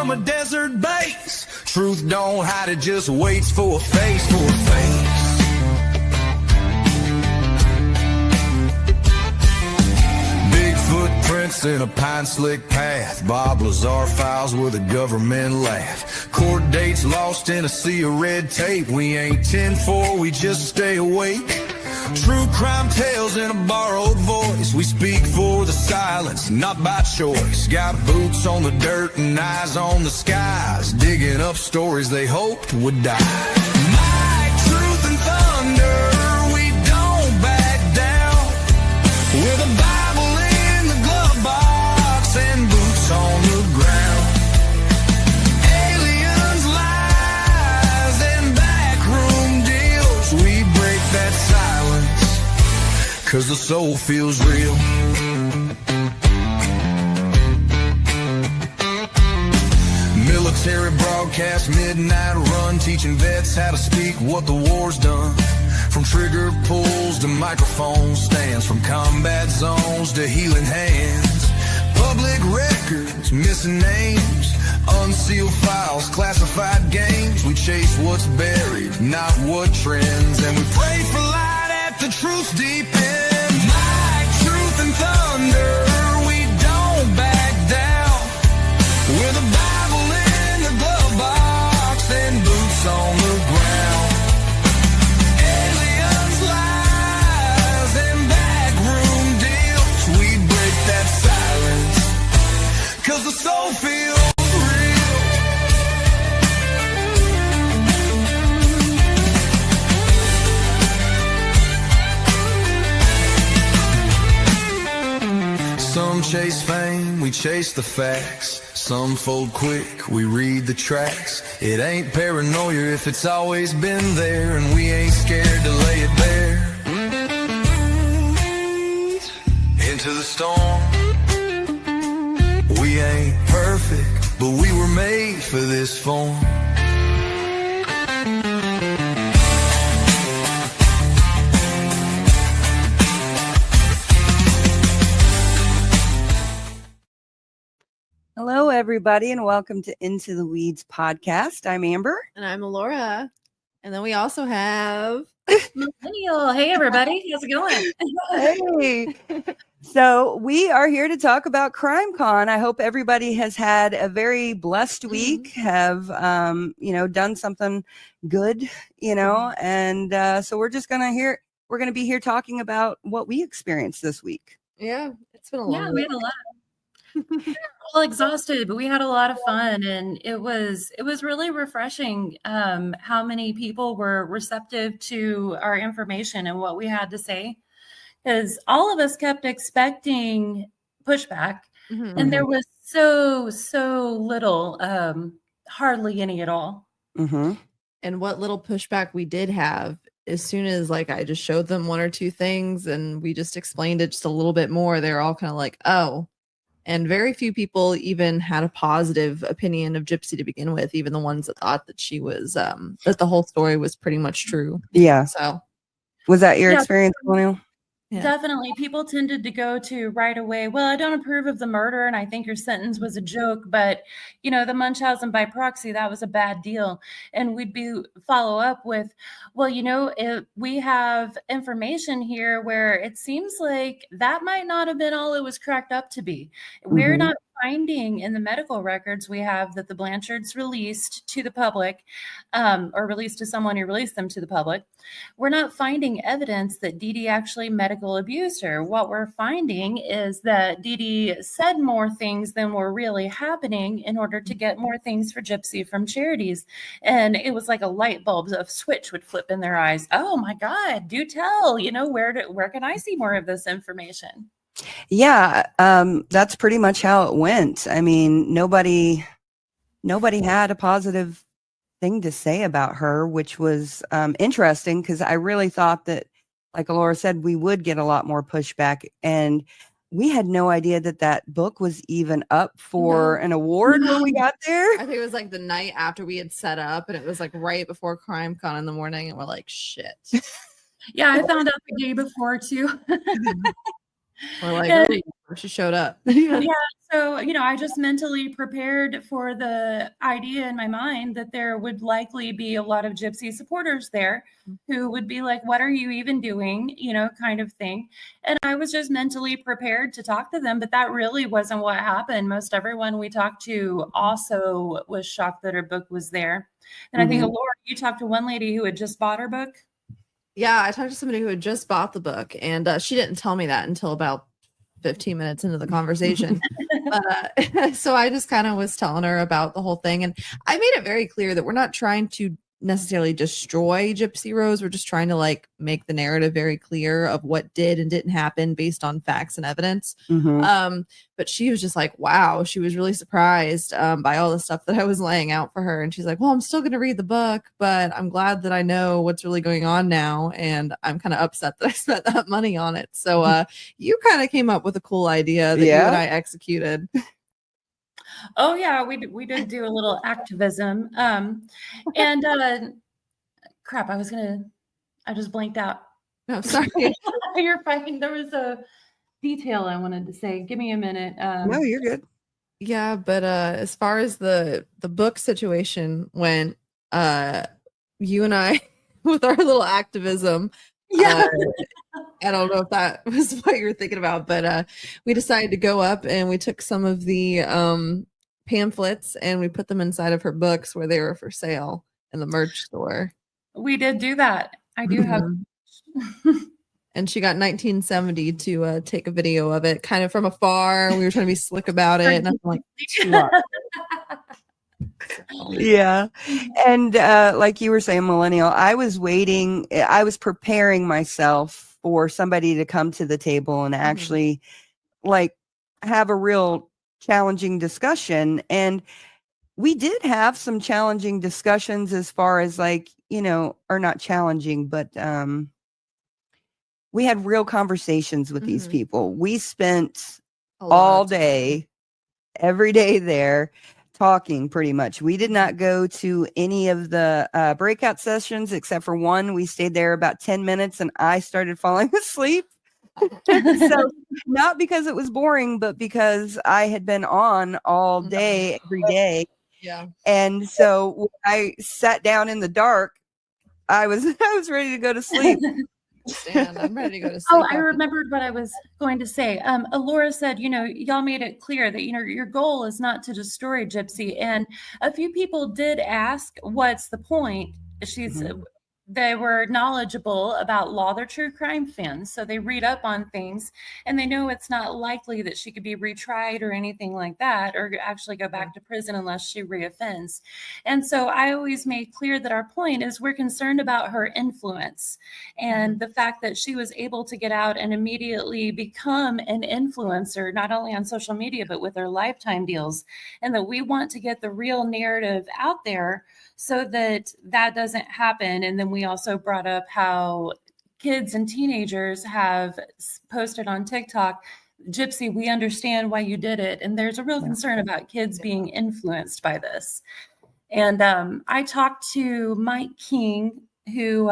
from a desert base. Truth don't hide, it just waits for a face, for a face. Big footprints in a pine slick path. Bob Lazar files with a government laugh. Court dates lost in a sea of red tape. We ain't 10-4, we just stay awake. True crime tales in a borrowed voice. We speak for the silence, not by choice. Got boots on the dirt and eyes on the skies, digging up stories they hoped would die. Might, truth, and thunder, we don't back down. With a Bible in the glove box and boots on the ground. Aliens, lies, and backroom deals. We break that silence, 'cause the soul feels real. Military broadcast, midnight run, teaching vets how to speak what the war's done. From trigger pulls to microphone stands, from combat zones to healing hands. Public records, missing names, unsealed files, classified games. We chase what's buried, not what trends, and we pray for light at the truth's deep end. Might, truth, and thunder, we don't back down. With a Bible in the glove box and boots on the ground. Aliens, lies, and backroom deals. We break that silence, 'cause the soul feels Some chase fame, we chase the facts. Some fold quick, we read the tracks. It ain't paranoia if it's always been there, and we ain't scared to lay it bare. Into the storm. We ain't perfect, but we were made for this form. Hello, everybody, and welcome to Into the Weeds podcast. I'm Amber. And I'm Laura. And then we also have Millennial. Hey, everybody. How's it going? Hey. So we are here to talk about CrimeCon. I hope everybody has had a very blessed week, have, done something good, and so we're just going to we're going to be here talking about what we experienced this week. Yeah, it's been a long week. We had a lot. All exhausted, but we had a lot of fun, and it was really refreshing how many people were receptive to our information and what we had to say, because all of us kept expecting pushback, and there was so little, hardly any at all. And what little pushback we did have, as soon as I just showed them one or two things and we just explained it just a little bit more, they're all kind of like, oh. And very few people even had a positive opinion of Gypsy to begin with, even the ones that thought that she was, that the whole story was pretty much true. Yeah. So was that your experience, Colonial? Yeah. Definitely. People tended to go to right away, well, I don't approve of the murder, and I think your sentence was a joke, but, the Munchausen by proxy, that was a bad deal. And we'd follow up with, well, if we have information here where it seems like that might not have been all it was cracked up to be. We're not finding in the medical records we have that the Blanchards released to the public, or released to someone who released them to the public. We're not finding evidence that Dee Dee actually medical abused her. What we're finding is that Dee Dee said more things than were really happening in order to get more things for Gypsy from charities. And it was like a light bulb, a switch would flip in their eyes. Oh my God, do tell, where can I see more of this information? Yeah, that's pretty much how it went. I mean, nobody had a positive thing to say about her, which was interesting, because I really thought that, like Laura said, we would get a lot more pushback, and we had no idea that book was even up for an award when we got there. I think it was the night after we had set up, and it was right before CrimeCon in the morning, and we're like, shit. Yeah, I found out the day before too. We're like, And- oh, she showed up. Yeah, so I just mentally prepared for the idea in my mind that there would likely be a lot of Gypsy supporters there who would be like, what are you even doing, kind of thing. And I was just mentally prepared to talk to them, but that really wasn't what happened. Most everyone we talked to also was shocked that her book was there. And I think, Laura, you talked to one lady who had just bought her book. Yeah, I talked to somebody who had just bought the book, and she didn't tell me that until about 15 minutes into the conversation. So I just kind of was telling her about the whole thing. And I made it very clear that we're not trying to necessarily destroy Gypsy Rose. We're just trying to like make the narrative very clear of what did and didn't happen based on facts and evidence. But she was just like, wow, she was really surprised by all the stuff that I was laying out for her. And she's like, well, I'm still going to read the book, but I'm glad that I know what's really going on now. And I'm kind of upset that I spent that money on it. So you kind of came up with a cool idea that you and I executed. Oh yeah, we did do a little activism. And crap, I just blanked out. No, sorry. You're fine. There was a detail I wanted to say. Give me a minute. No, you're good. Yeah, but as far as the book situation went, you and I with our little activism, Yeah. I don't know if that was what you were thinking about, but we decided to go up and we took some of the pamphlets and we put them inside of her books where they were for sale in the merch store. We did do that. I do have. And she got 1970 to take a video of it kind of from afar. We were trying to be slick about it. And I'm like, yeah. And like you were saying, Millennial, I was preparing myself for somebody to come to the table and actually like have a real challenging discussion. And we did have some challenging discussions as far as like, or not challenging, but we had real conversations with these people. We spent all day, every day there talking pretty much. We did not go to any of the breakout sessions except for one. We stayed there about 10 minutes and I started falling asleep. So not because it was boring, but because I had been on all day, every day. Yeah. And so when I sat down in the dark, I was ready to go to sleep. I'm ready to go to sleep. Oh, I remembered what I was going to say. Laura said, y'all made it clear that, your goal is not to destroy Gypsy. And a few people did ask, what's the point? They were knowledgeable about law. They're true crime fans. So they read up on things and they know it's not likely that she could be retried or anything like that, or actually go back to prison unless she reoffends. And so I always made clear that our point is we're concerned about her influence and the fact that she was able to get out and immediately become an influencer, not only on social media, but with her lifetime deals, and that we want to get the real narrative out there so that doesn't happen. And then we also brought up how kids and teenagers have posted on TikTok, Gypsy, we understand why you did it. And there's a real concern about kids being influenced by this. And I talked to Mike King, who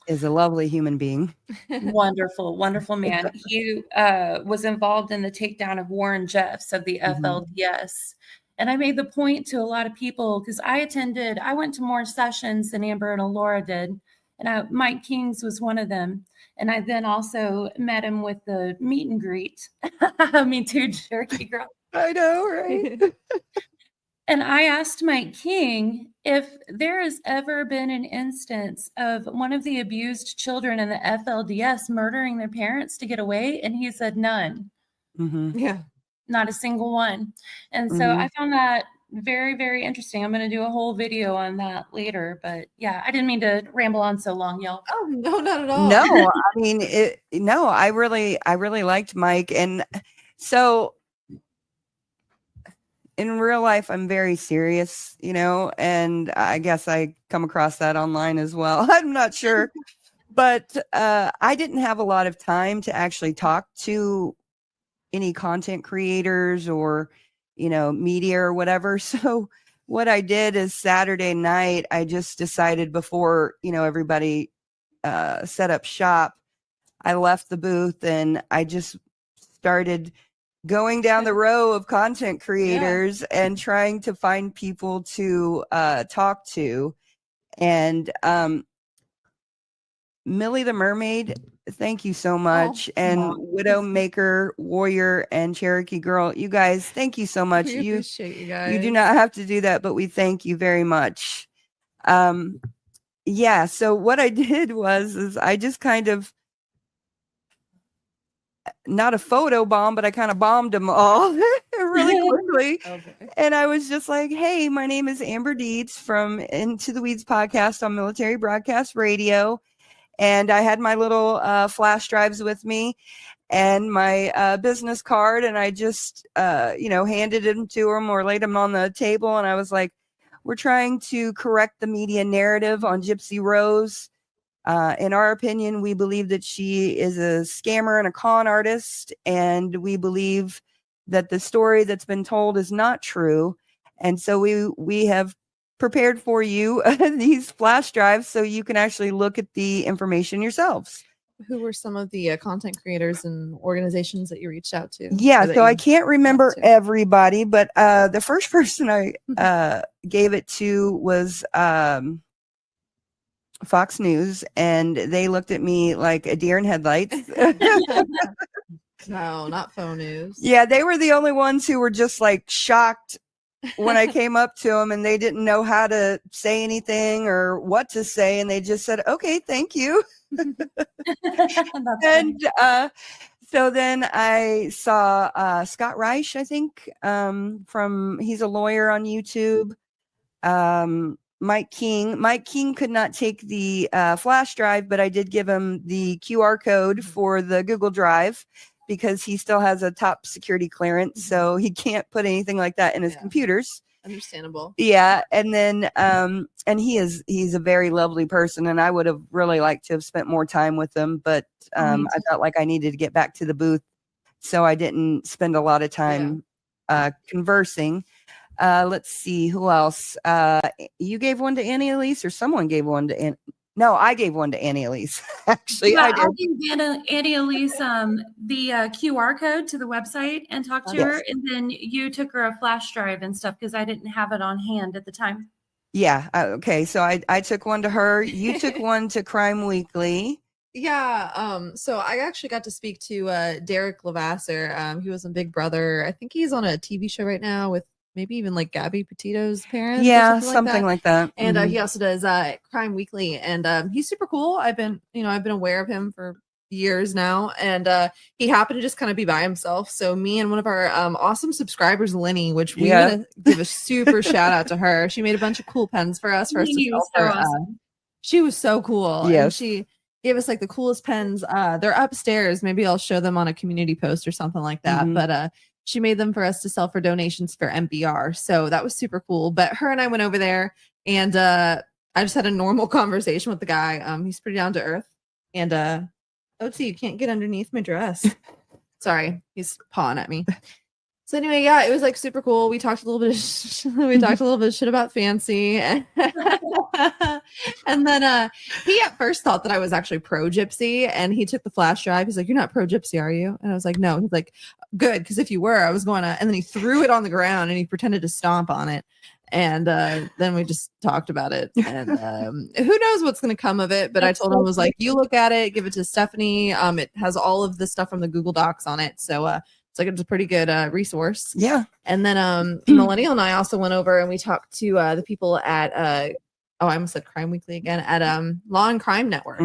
is a lovely human being. Wonderful, wonderful man. He was involved in the takedown of Warren Jeffs of the FLDS. And I made the point to a lot of people because I went to more sessions than Amber and Laura did. And Mike King's was one of them. And I then also met him with the meet and greet. Me too, jerky girl. I know, right? And I asked Mike King if there has ever been an instance of one of the abused children in the FLDS murdering their parents to get away. And he said none. Yeah. Not a single one. And so I found that very, very interesting. I'm going to do a whole video on that later, but yeah, I didn't mean to ramble on so long, y'all. Oh, no, not at all. No, I mean, I really liked Mike. And so in real life, I'm very serious, and I guess I come across that online as well. I'm not sure, but I didn't have a lot of time to actually talk to any content creators or, media or whatever. So what I did is Saturday night, I just decided before, everybody set up shop, I left the booth and I just started going down the row of content creators and trying to find people to talk to. And Millie the Mermaid, thank you so much. And Widowmaker, Warrior, and Cherokee Girl, you guys, thank you so much. We appreciate you guys. You do not have to do that, but we thank you very much. Yeah, so what I did is I just kind of, not a photo bomb, but I kind of bombed them all really quickly. Okay. And I was just like, hey, my name is Amber Deeds from Into the Weeds podcast on Military Broadcast Radio. And I had my little flash drives with me and my business card. And I just, handed them to them or laid them on the table. And I was like, we're trying to correct the media narrative on Gypsy Rose. In our opinion, we believe that she is a scammer and a con artist. And we believe that the story that's been told is not true. And so we have prepared for you these flash drives so you can actually look at the information yourselves. Who were some of the content creators and organizations that you reached out to? Yeah, so I can't remember everybody, but the first person I gave it to was Fox News, and they looked at me like a deer in headlights. No, not phone news. Yeah, they were the only ones who were just like shocked when I came up to them, and they didn't know how to say anything or what to say, and they just said, okay, thank you. And so then I saw Scott Reich, I think, he's a lawyer on YouTube. Mike King could not take the flash drive, but I did give him the QR code for the Google Drive because he still has a top security clearance, so he can't put anything like that in his computers. Understandable. Yeah, and then and he's a very lovely person, and I would have really liked to have spent more time with him, but I felt like I needed to get back to the booth, so I didn't spend a lot of time conversing. Let's see, who else? You gave one to Annie Elise, or someone gave one to Annie? No, I gave one to Annie Elise. Actually, I did. I gave Annie Elise the QR code to the website and talked to her, and then you took her a flash drive and stuff because I didn't have it on hand at the time. Yeah. Okay. So I took one to her. You took one to Crime Weekly. Yeah. So I actually got to speak to Derek Levasseur. He was in Big Brother. I think he's on a TV show right now with maybe even like Gabby Petito's parents. Yeah, something like that. And he also does Crime Weekly, and he's super cool. I've been aware of him for years now, and he happened to just kind of be by himself. So me and one of our awesome subscribers, Lenny, which we want to give a super shout out to her. She made a bunch of cool pens for us to sell for. Awesome. She was so cool. Yes. And she gave us like the coolest pens. They're upstairs. Maybe I'll show them on a community post or something like that. But she made them for us to sell for donations for MBR. So that was super cool. But her and I went over there, and I just had a normal conversation with the guy. He's pretty down to earth. And OT, you can't get underneath my dress. Sorry, he's pawing at me. So anyway, yeah, it was like super cool. We talked a little bit of shit about Fancy. And then he at first thought that I was actually pro Gypsy, and he took the flash drive. He's like, "You're not pro Gypsy, are you?" And I was like, "No." He's like, "Good, because if you were, I was going to." And then he threw it on the ground and he pretended to stomp on it. And then we just talked about it. And who knows what's going to come of it? But I told him, I was like, "You look at it, give it to Stephanie. It has all of the stuff from the Google Docs on it, so it's like it's a pretty good resource." Yeah. And then Millennial and I also went over and we talked to the people at I almost said Crime Weekly again, at Law and Crime Network.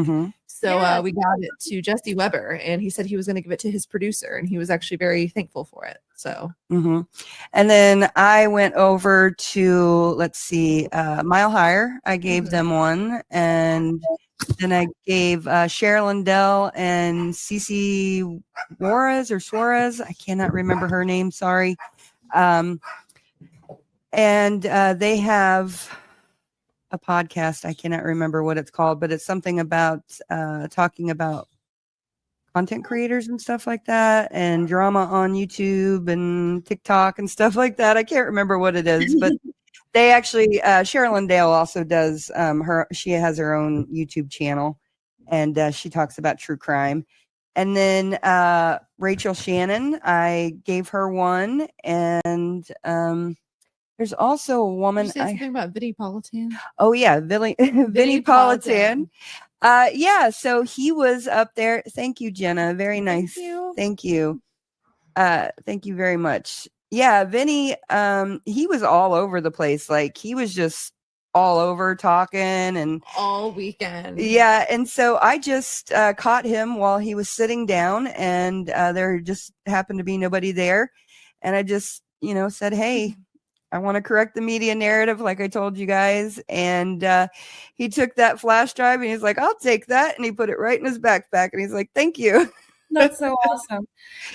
So we got it to Jesse Weber, and he said he was going to give it to his producer, and he was actually very thankful for it. So, and then I went over to, let's see, Mile Higher. I gave them one, and then I gave Sherilyn Dell and Cece Suarez. I cannot remember her name. Sorry. And they have a podcast. I cannot remember what it's called, but it's something about talking about content creators and stuff like that, and drama on YouTube and TikTok and stuff like that. I can't remember what it is, but they actually Sherilyn Dale also does she has her own YouTube channel, and she talks about true crime. And then Rachel Shannon, I gave her one. And there's also a Did woman. you say something about Vinnie Politan? Oh, yeah. Vinnie Politan. Yeah. So he was up there. Thank you, Jenna. Very nice. Thank you. Thank you very much. Yeah. Vinnie, he was all over the place. Like he was just all over talking and all weekend. Yeah. And so I just caught him while he was sitting down, and there just happened to be nobody there. And I just, said, hey, I want to correct the media narrative like I told you guys. And he took that flash drive and he's like, I'll take that. And he put it right in his backpack. And he's like, thank you. That's so awesome.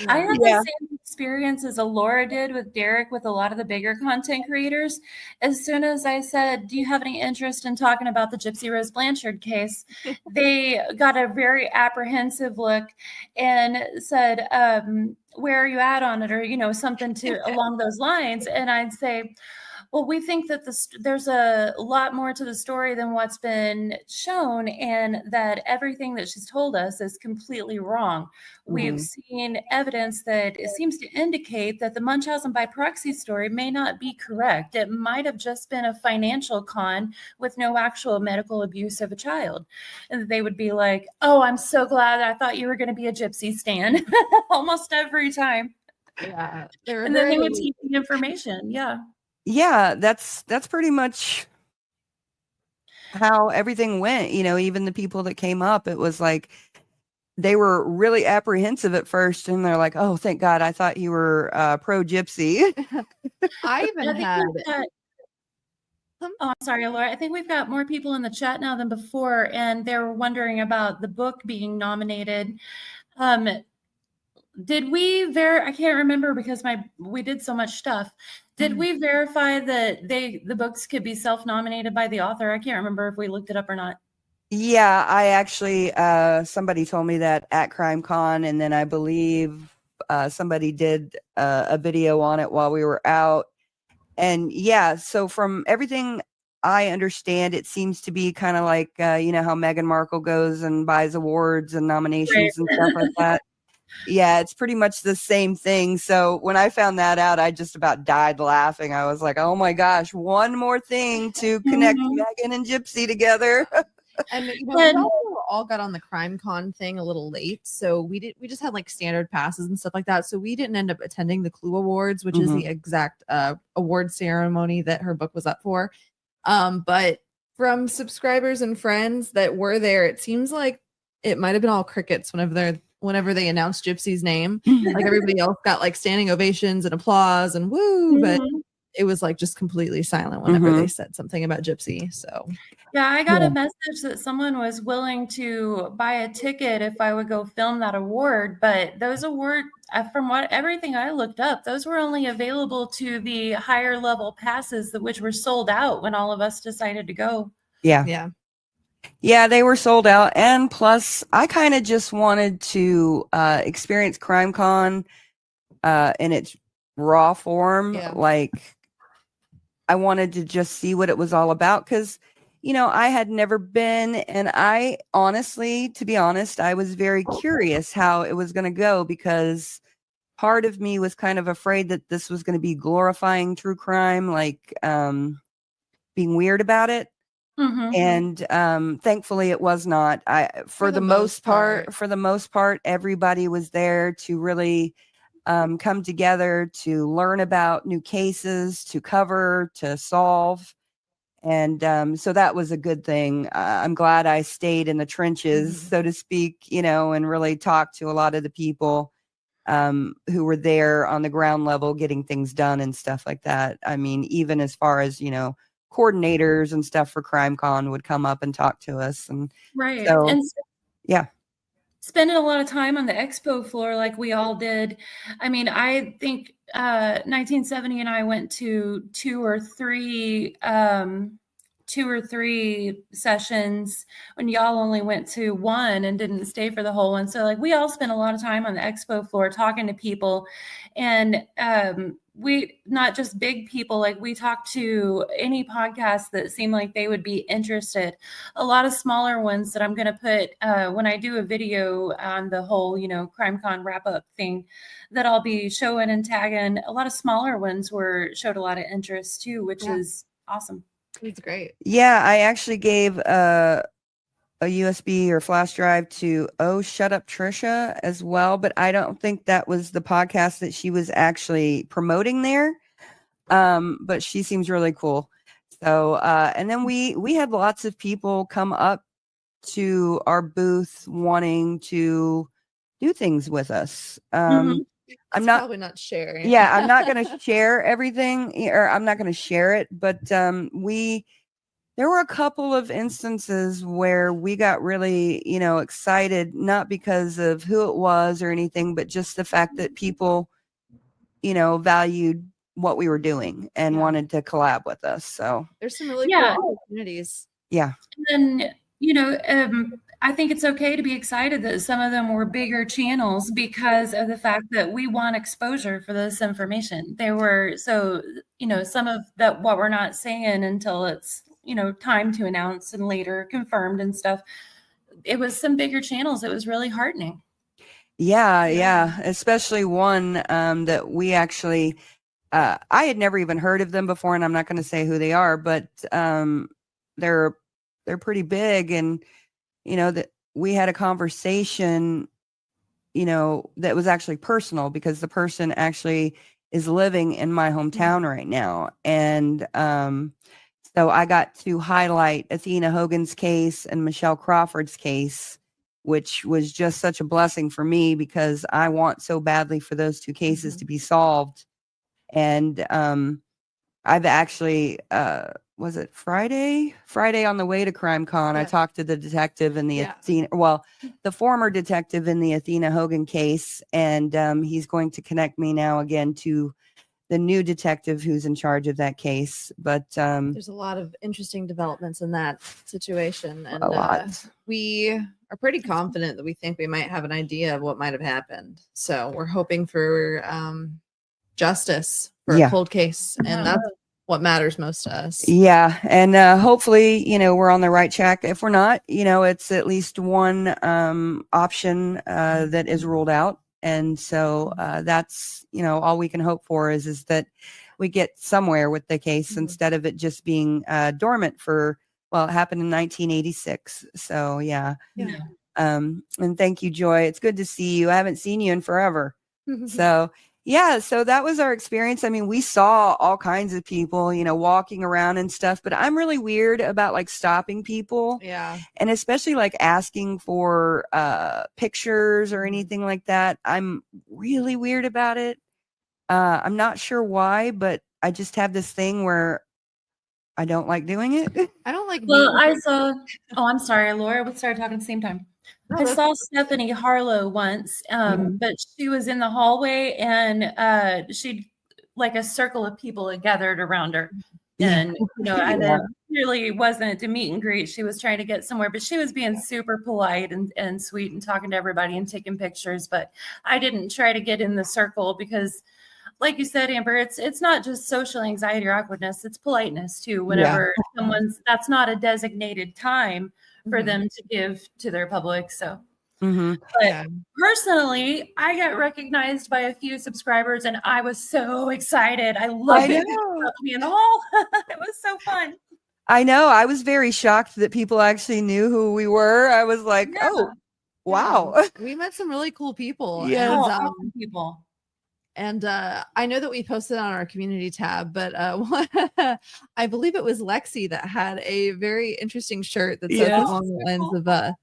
I had Yeah. the same experience as Laura did with Derek with a lot of the bigger content creators. As soon as I said, do you have any interest in talking about the Gypsy Rose Blanchard case? They got a very apprehensive look and said, where are you at on it? Or, something along those lines. And I'd say, well, we think that there's a lot more to the story than what's been shown, and that everything that she's told us is completely wrong. We've seen evidence that it seems to indicate that the Munchausen by proxy story may not be correct. It might have just been a financial con with no actual medical abuse of a child. And they would be like, oh, I'm so glad. I thought you were going to be a Gypsy stan almost every time. Yeah. And then they would take the information. Yeah. Yeah, that's pretty much how everything went. Even the people that came up, it was like they were really apprehensive at first, and they're like, oh, thank God, I thought you were pro Gypsy. I even had oh, I'm sorry, Laura. I think we've got more people in the chat now than before, and they're wondering about the book being nominated. Did we I can't remember because we did so much stuff. Did we verify that the books could be self-nominated by the author? I can't remember if we looked it up or not. Yeah, I actually, somebody told me that at CrimeCon, and then I believe somebody did a video on it while we were out. And yeah, so from everything I understand, it seems to be kind of like, how Meghan Markle goes and buys awards and nominations and stuff like that. Yeah, it's pretty much the same thing. So when I found that out, I just about died laughing. I was like, oh my gosh, one more thing to connect Megan and Gypsy together. And we all got on the CrimeCon thing a little late, so we just had like standard passes and stuff like that. So we didn't end up attending the Clue Awards, which is the exact award ceremony that her book was up for. But from subscribers and friends that were there, it seems like it might have been all crickets whenever they announced Gypsy's name. Like everybody else got like standing ovations and applause and woo, but it was like just completely silent whenever they said something about Gypsy. So yeah, I got a message that someone was willing to buy a ticket if I would go film that award, but those awards, from everything I looked up, those were only available to the higher level passes, which were sold out when all of us decided to go. Yeah, they were sold out. And plus, I kind of just wanted to experience CrimeCon in its raw form. Yeah. Like, I wanted to just see what it was all about because, I had never been. And I honestly, to be honest, I was very curious how it was going to go because part of me was kind of afraid that this was going to be glorifying true crime, like being weird about it. And thankfully it was not. For the most part, everybody was there to really come together to learn about new cases, to cover, to solve. And so that was a good thing. I'm glad I stayed in the trenches, so to speak, and really talked to a lot of the people who were there on the ground level getting things done and stuff like that. I mean, even as far as, coordinators and stuff for CrimeCon would come up and talk to us. And yeah. Spending a lot of time on the expo floor like we all did. I mean, I think 1970 and I went to 2 or 3 2 or 3 sessions when y'all only went to one and didn't stay for the whole one. So like we all spent a lot of time on the expo floor talking to people, and we, not just big people, like we talked to any podcast that seemed like they would be interested. A lot of smaller ones that I'm going to put when I do a video on the whole, CrimeCon wrap up thing that I'll be showing and tagging. A lot of smaller ones showed a lot of interest too, which is awesome. It's great. Yeah, I actually gave a USB or flash drive to Shut Up Trisha as well, but I don't think that was the podcast that she was actually promoting there. But she seems really cool. So and then we had lots of people come up to our booth wanting to do things with us. I'm not probably not sharing. Yeah, I'm not going to share everything, or I'm not going to share it, but there were a couple of instances where we got really, excited, not because of who it was or anything, but just the fact that people, valued what we were doing and wanted to collab with us. So there's some really cool opportunities. Yeah. And I think it's okay to be excited that some of them were bigger channels because of the fact that we want exposure for this information. They were, so, some of that, what we're not saying until it's, time to announce and later confirmed and stuff. It was some bigger channels. It was really heartening. Yeah. Especially one that we actually, I had never even heard of them before, and I'm not going to say who they are, but they're pretty big. And, that we had a conversation, that was actually personal because the person actually is living in my hometown right now. And so I got to highlight Athena Hogan's case and Michelle Crawford's case, which was just such a blessing for me because I want so badly for those two cases to be solved. And I've actually, was it Friday on the way to CrimeCon, I talked to the detective in the the former detective in the Athena Hogan case. And he's going to connect me now again to the new detective who's in charge of that case. But there's a lot of interesting developments in that situation. And we are pretty confident that we think we might have an idea of what might have happened. So we're hoping for justice for a cold case. And that's what matters most to us. Yeah. And hopefully, we're on the right track. If we're not, it's at least one option that is ruled out. And so that's, all we can hope for is that we get somewhere with the case instead of it just being dormant for, it happened in 1986. So yeah. And thank you, Joy. It's good to see you. I haven't seen you in forever. So yeah, so that was our experience. I mean, we saw all kinds of people, walking around and stuff, but I'm really weird about like stopping people. Yeah. And especially like asking for pictures or anything like that. I'm really weird about it. I'm not sure why, but I just have this thing where I don't like doing it. I don't like. Well, I'm sorry, Laura. We started talking at the same time. I saw Stephanie Harlow once, but she was in the hallway and she, like a circle of people had gathered around her. And, it really wasn't a meet and greet. She was trying to get somewhere, but she was being super polite and sweet and talking to everybody and taking pictures. But I didn't try to get in the circle because, like you said, Amber, it's not just social anxiety or awkwardness, it's politeness too. Whenever that's not a designated time for them to give to their public. So, but personally, I got recognized by a few subscribers and I was so excited. I loved it. Me in the hall. It was so fun. I know. I was very shocked that people actually knew who we were. I was like, oh, wow. We met some really cool people. Yes. Awesome people. And I know that we posted on our community tab, but I believe it was Lexi that had a very interesting shirt that says along the lines of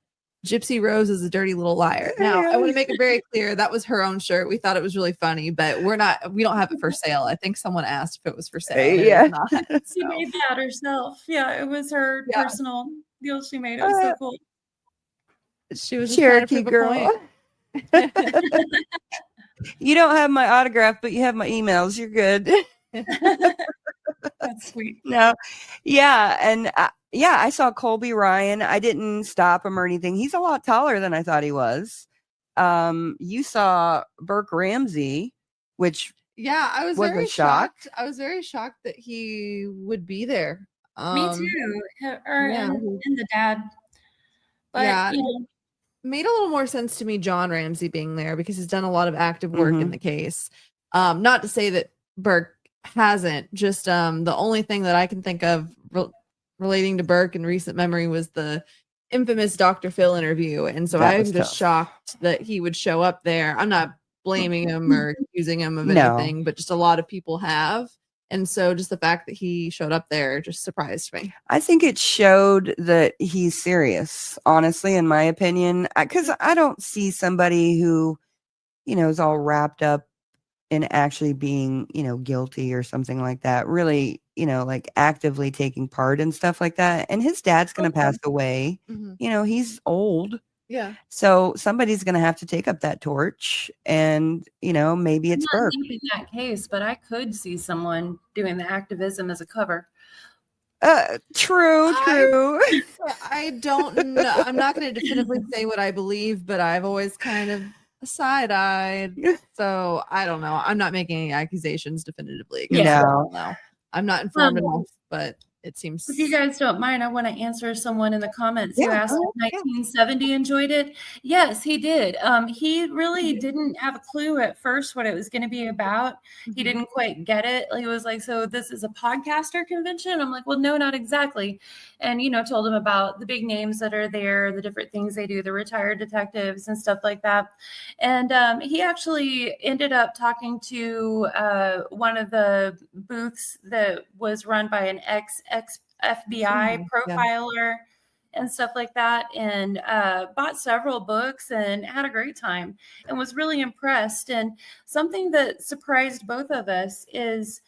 Gypsy Rose is a dirty little liar. Now, I want to make it very clear that was her own shirt. We thought it was really funny, but we don't have it for sale. I think someone asked if it was for sale. Yeah. She made that herself. Yeah, it was her personal deal she made. It was so cool. She was Cherokee girl. You don't have my autograph, but you have my emails. You're good. That's sweet. No, yeah, and yeah, I saw Colby Ryan. I didn't stop him or anything. He's a lot taller than I thought he was. You saw Burke Ramsey, which Yeah, I was was a very shock. shocked. I was very shocked that he would be there. Me too. Or yeah. and the dad. But Yeah. you know, Made a little more sense to me, John Ramsey being there, because he's done a lot of active work in Mhm. the case. Not to say that Burke hasn't, just the only thing that I can think of relating to Burke in recent memory was the infamous Dr. Phil interview. And so That was I'm just tough. shocked that he would show up there. I'm not blaming him or accusing him of No. anything, but just a lot of people have. And so just the fact that he showed up there just surprised me. I think it showed that he's serious, honestly, in my opinion, because I don't see somebody who, is all wrapped up in actually being, guilty or something like that, really, like actively taking part in stuff like that. And his dad's going to pass away. Mhm. He's old. Yeah. So somebody's going to have to take up that torch. And, maybe it's I'm not Burke. deep in that case, but I could see someone doing the activism as a cover. True. I don't know. I'm not going to definitively say what I believe, but I've always kind of side-eyed. So I don't know. I'm not making any accusations definitively against Yeah. people now. I'm not informed enough, but it seems. If you guys don't mind, I want to answer someone in the comments who Yeah, asked go if 1970 enjoyed it. Yes, he did. He really didn't have a clue at first what it was going to be about. He didn't quite get it. He was like, so this is a podcaster convention? I'm like, well, no, not exactly. And, told him about the big names that are there, the different things they do, the retired detectives and stuff like that. And he actually ended up talking to one of the booths that was run by an ex-FBI profiler and stuff like that, and bought several books and had a great time and was really impressed. And something that surprised both of us is,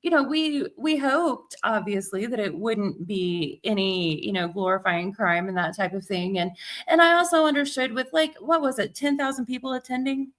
we hoped obviously that it wouldn't be any, glorifying crime and that type of thing. And I also understood with what was it, 10,000 people attending?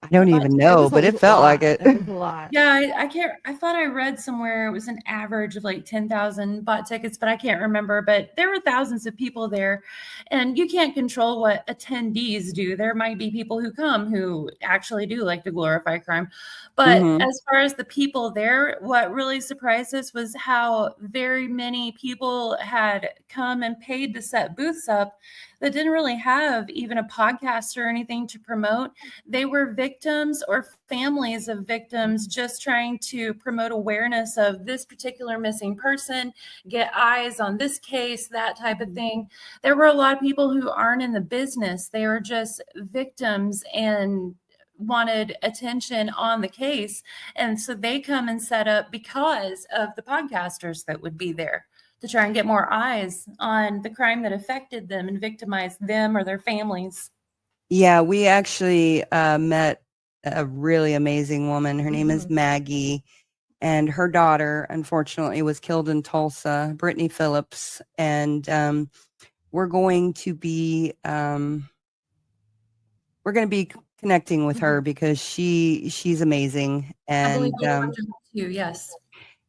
I don't even know, but it felt like it. It was a lot. Yeah, I can't. I thought I read somewhere it was an average of 10,000 bought tickets, but I can't remember. But there were thousands of people there, and you can't control what attendees do. There might be people who come who actually do like to glorify crime. But as far as the people there, what really surprised us was how very many people had come and paid to set booths up that didn't really have even a podcast or anything to promote. They were victims or families of victims just trying to promote awareness of this particular missing person, get eyes on this case, that type of thing. There were a lot of people who aren't in the business. They were just victims and wanted attention on the case. And so they come and set up because of the podcasters that would be there to try and get more eyes on the crime that affected them and victimized them or their families. Yeah, we actually met a really amazing woman. Her name is Maggie, and her daughter, unfortunately, was killed in Tulsa, Brittany Phillips. And we're going to be connecting with her because she's amazing. And I believe you were too, yes.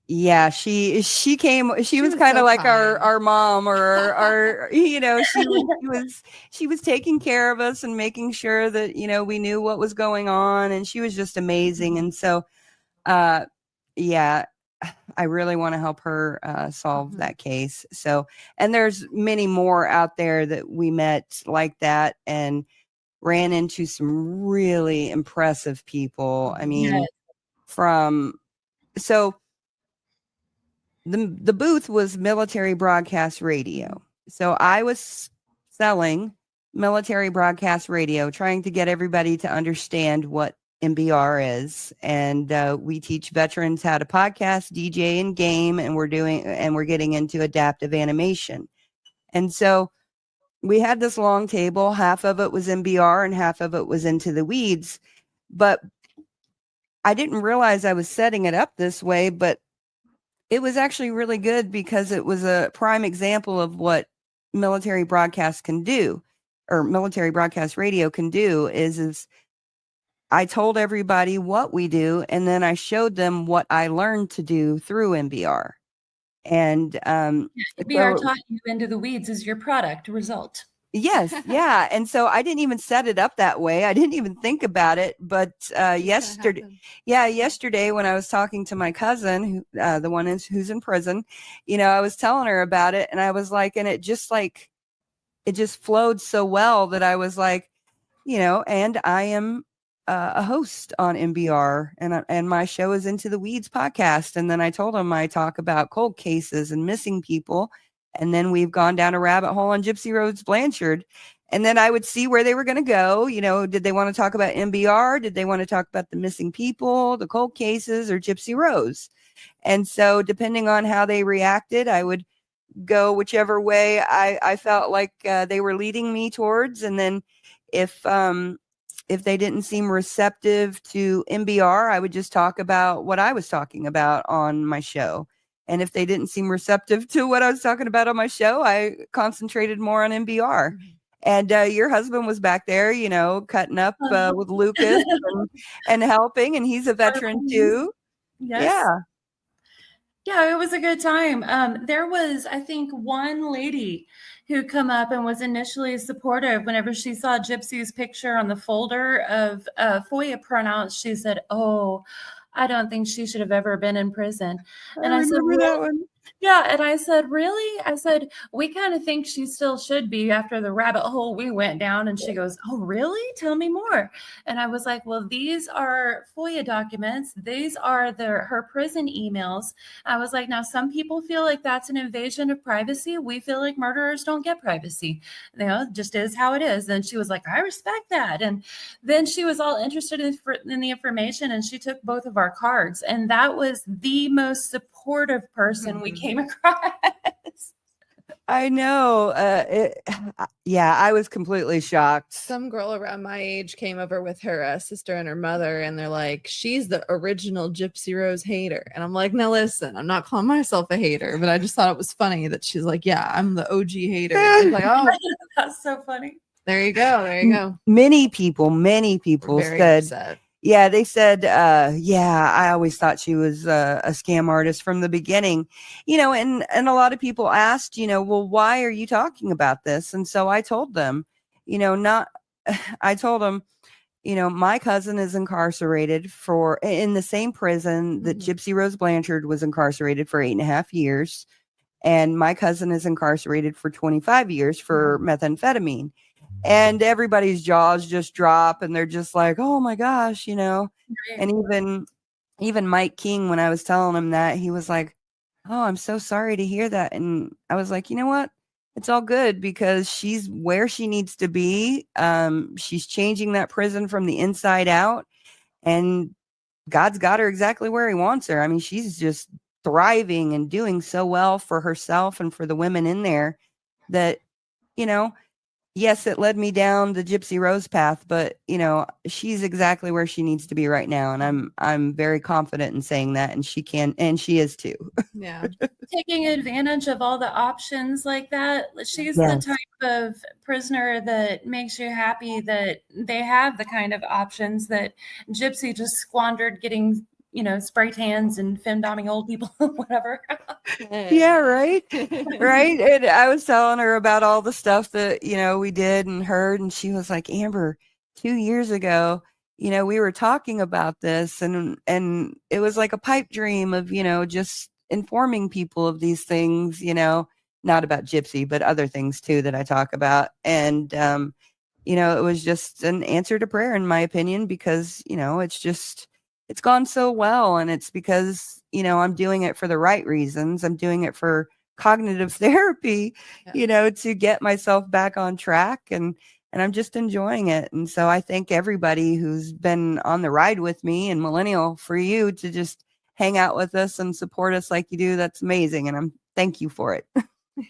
Yeah, she came. She was kind of so like kind. our mom, or our she was taking care of us and making sure that we knew what was going on, and she was just amazing. And so, yeah, I really want to help her solve that case. So, and there's many more out there that we met like that and ran into some really impressive people. I mean, the booth was military broadcast radio. So I was selling military broadcast radio, trying to get everybody to understand what MBR is. And we teach veterans how to podcast, DJ, and game, and we're getting into adaptive animation. And so we had this long table. Half of it was MBR and half of it was Into the Weeds. But I didn't realize I was setting it up this way, but it was actually really good because it was a prime example of what military broadcast can do, or military broadcast radio can do, is I told everybody what we do, and then I showed them what I learned to do through MBR. And MBR taught you into the weeds is your product result. yes, yeah. And so I didn't even set it up that way. I didn't even think about it. But yesterday when I was talking to my cousin, who the one who's in prison, I was telling her about it, and I was like, and it just flowed so well that I was like, and I am a host on MBR, and my show is Into the Weeds podcast. And then I told him I talk about cold cases and missing people. And then we've gone down a rabbit hole on Gypsy Rose Blanchard. And then I would see where they were going to go. Did they want to talk about MBR? Did they want to talk about the missing people, the cold cases, or Gypsy Rose? And so depending on how they reacted, I would go whichever way I felt like they were leading me towards. And then if they didn't seem receptive to MBR, I would just talk about what I was talking about on my show. And if they didn't seem receptive to what I was talking about on my show, I concentrated more on MBR. And your husband was back there, cutting up with Lucas and helping. And he's a veteran too. Yes. Yeah, it was a good time. There was, I think, one lady who come up and was initially supportive whenever she saw Gypsy's picture on the folder of FOIA printouts. She said, "Oh, I don't think she should have ever been in prison." And I said, that one. Yeah. And I said, really? I said, we kind of think she still should be after the rabbit hole we went down. And she goes, "Oh, really? Tell me more." And I was like, well, these are FOIA documents. These are her prison emails. I was like, now some people feel like that's an invasion of privacy. We feel like murderers don't get privacy. Just is how it is. And she was like, I respect that. And then she was all interested in the information, and she took both of our cards. And that was the most supportive person we came across. I know. I was completely shocked. Some girl around my age came over with her sister and her mother, and they're like, she's the original Gypsy Rose hater. And I'm like, now listen, I'm not calling myself a hater, but I just thought it was funny that she's like, yeah, I'm the OG hater. I was like, oh, that's so funny. There you go. Many people said, upset. Yeah, they said, I always thought she was a scam artist from the beginning, and a lot of people asked, well, why are you talking about this? And so I told them, my cousin is incarcerated in the same prison that Gypsy Rose Blanchard was incarcerated for 8.5 years. And my cousin is incarcerated for 25 years for methamphetamine. And everybody's jaws just drop, and they're just like, oh my gosh, and even Mike King, when I was telling him that, he was like, oh, I'm so sorry to hear that. And I was like, you know what? It's all good, because she's where she needs to be. She's changing that prison from the inside out, and God's got her exactly where he wants her. I mean, she's just thriving and doing so well for herself and for the women in there that, yes, it led me down the Gypsy Rose path, but she's exactly where she needs to be right now, and I'm very confident in saying that, and she can, and she is too. Yeah, taking advantage of all the options like that. She's the type of prisoner that makes you happy that they have the kind of options that Gypsy just squandered getting. Spray tans and femdoming old people, whatever. Yeah, right. Right. And I was telling her about all the stuff that, we did and heard. And she was like, Amber, 2 years ago, we were talking about this, and it was like a pipe dream of, just informing people of these things, not about Gypsy, but other things too that I talk about. And, it was just an answer to prayer, in my opinion, because, it's gone so well, and it's because, I'm doing it for the right reasons. I'm doing it for cognitive therapy, to get myself back on track, and I'm just enjoying it. And so I thank everybody who's been on the ride with me, and Millennial, for you to just hang out with us and support us like you do. That's amazing. And thank you for it.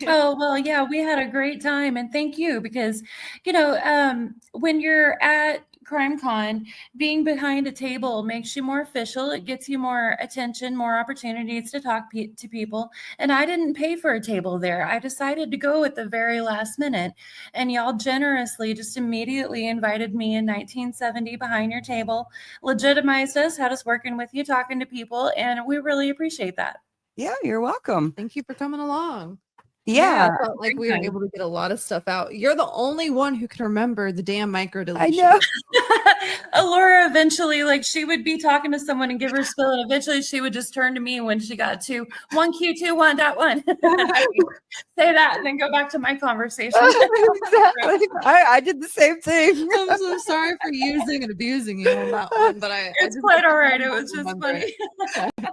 Oh, well, yeah, we had a great time, and thank you, because, when you're at CrimeCon, being behind a table makes you more official. It gets you more attention, more opportunities to talk to people. And I didn't pay for a table there. I decided to go at the very last minute. And y'all generously just immediately invited me in 1970 behind your table, legitimized us, had us working with you, talking to people. And we really appreciate that. Yeah, you're welcome. Thank you for coming along. Yeah, I felt like we were able to get a lot of stuff out. You're the only one who can remember the damn micro deletion. I know. Laura eventually, like, she would be talking to someone and give her spill, and eventually she would just turn to me when she got to 1Q21.1. Say that and then go back to my conversation. Exactly. I did the same thing. I'm so sorry for using and abusing you on that one, but it's quite all right. It was just funny.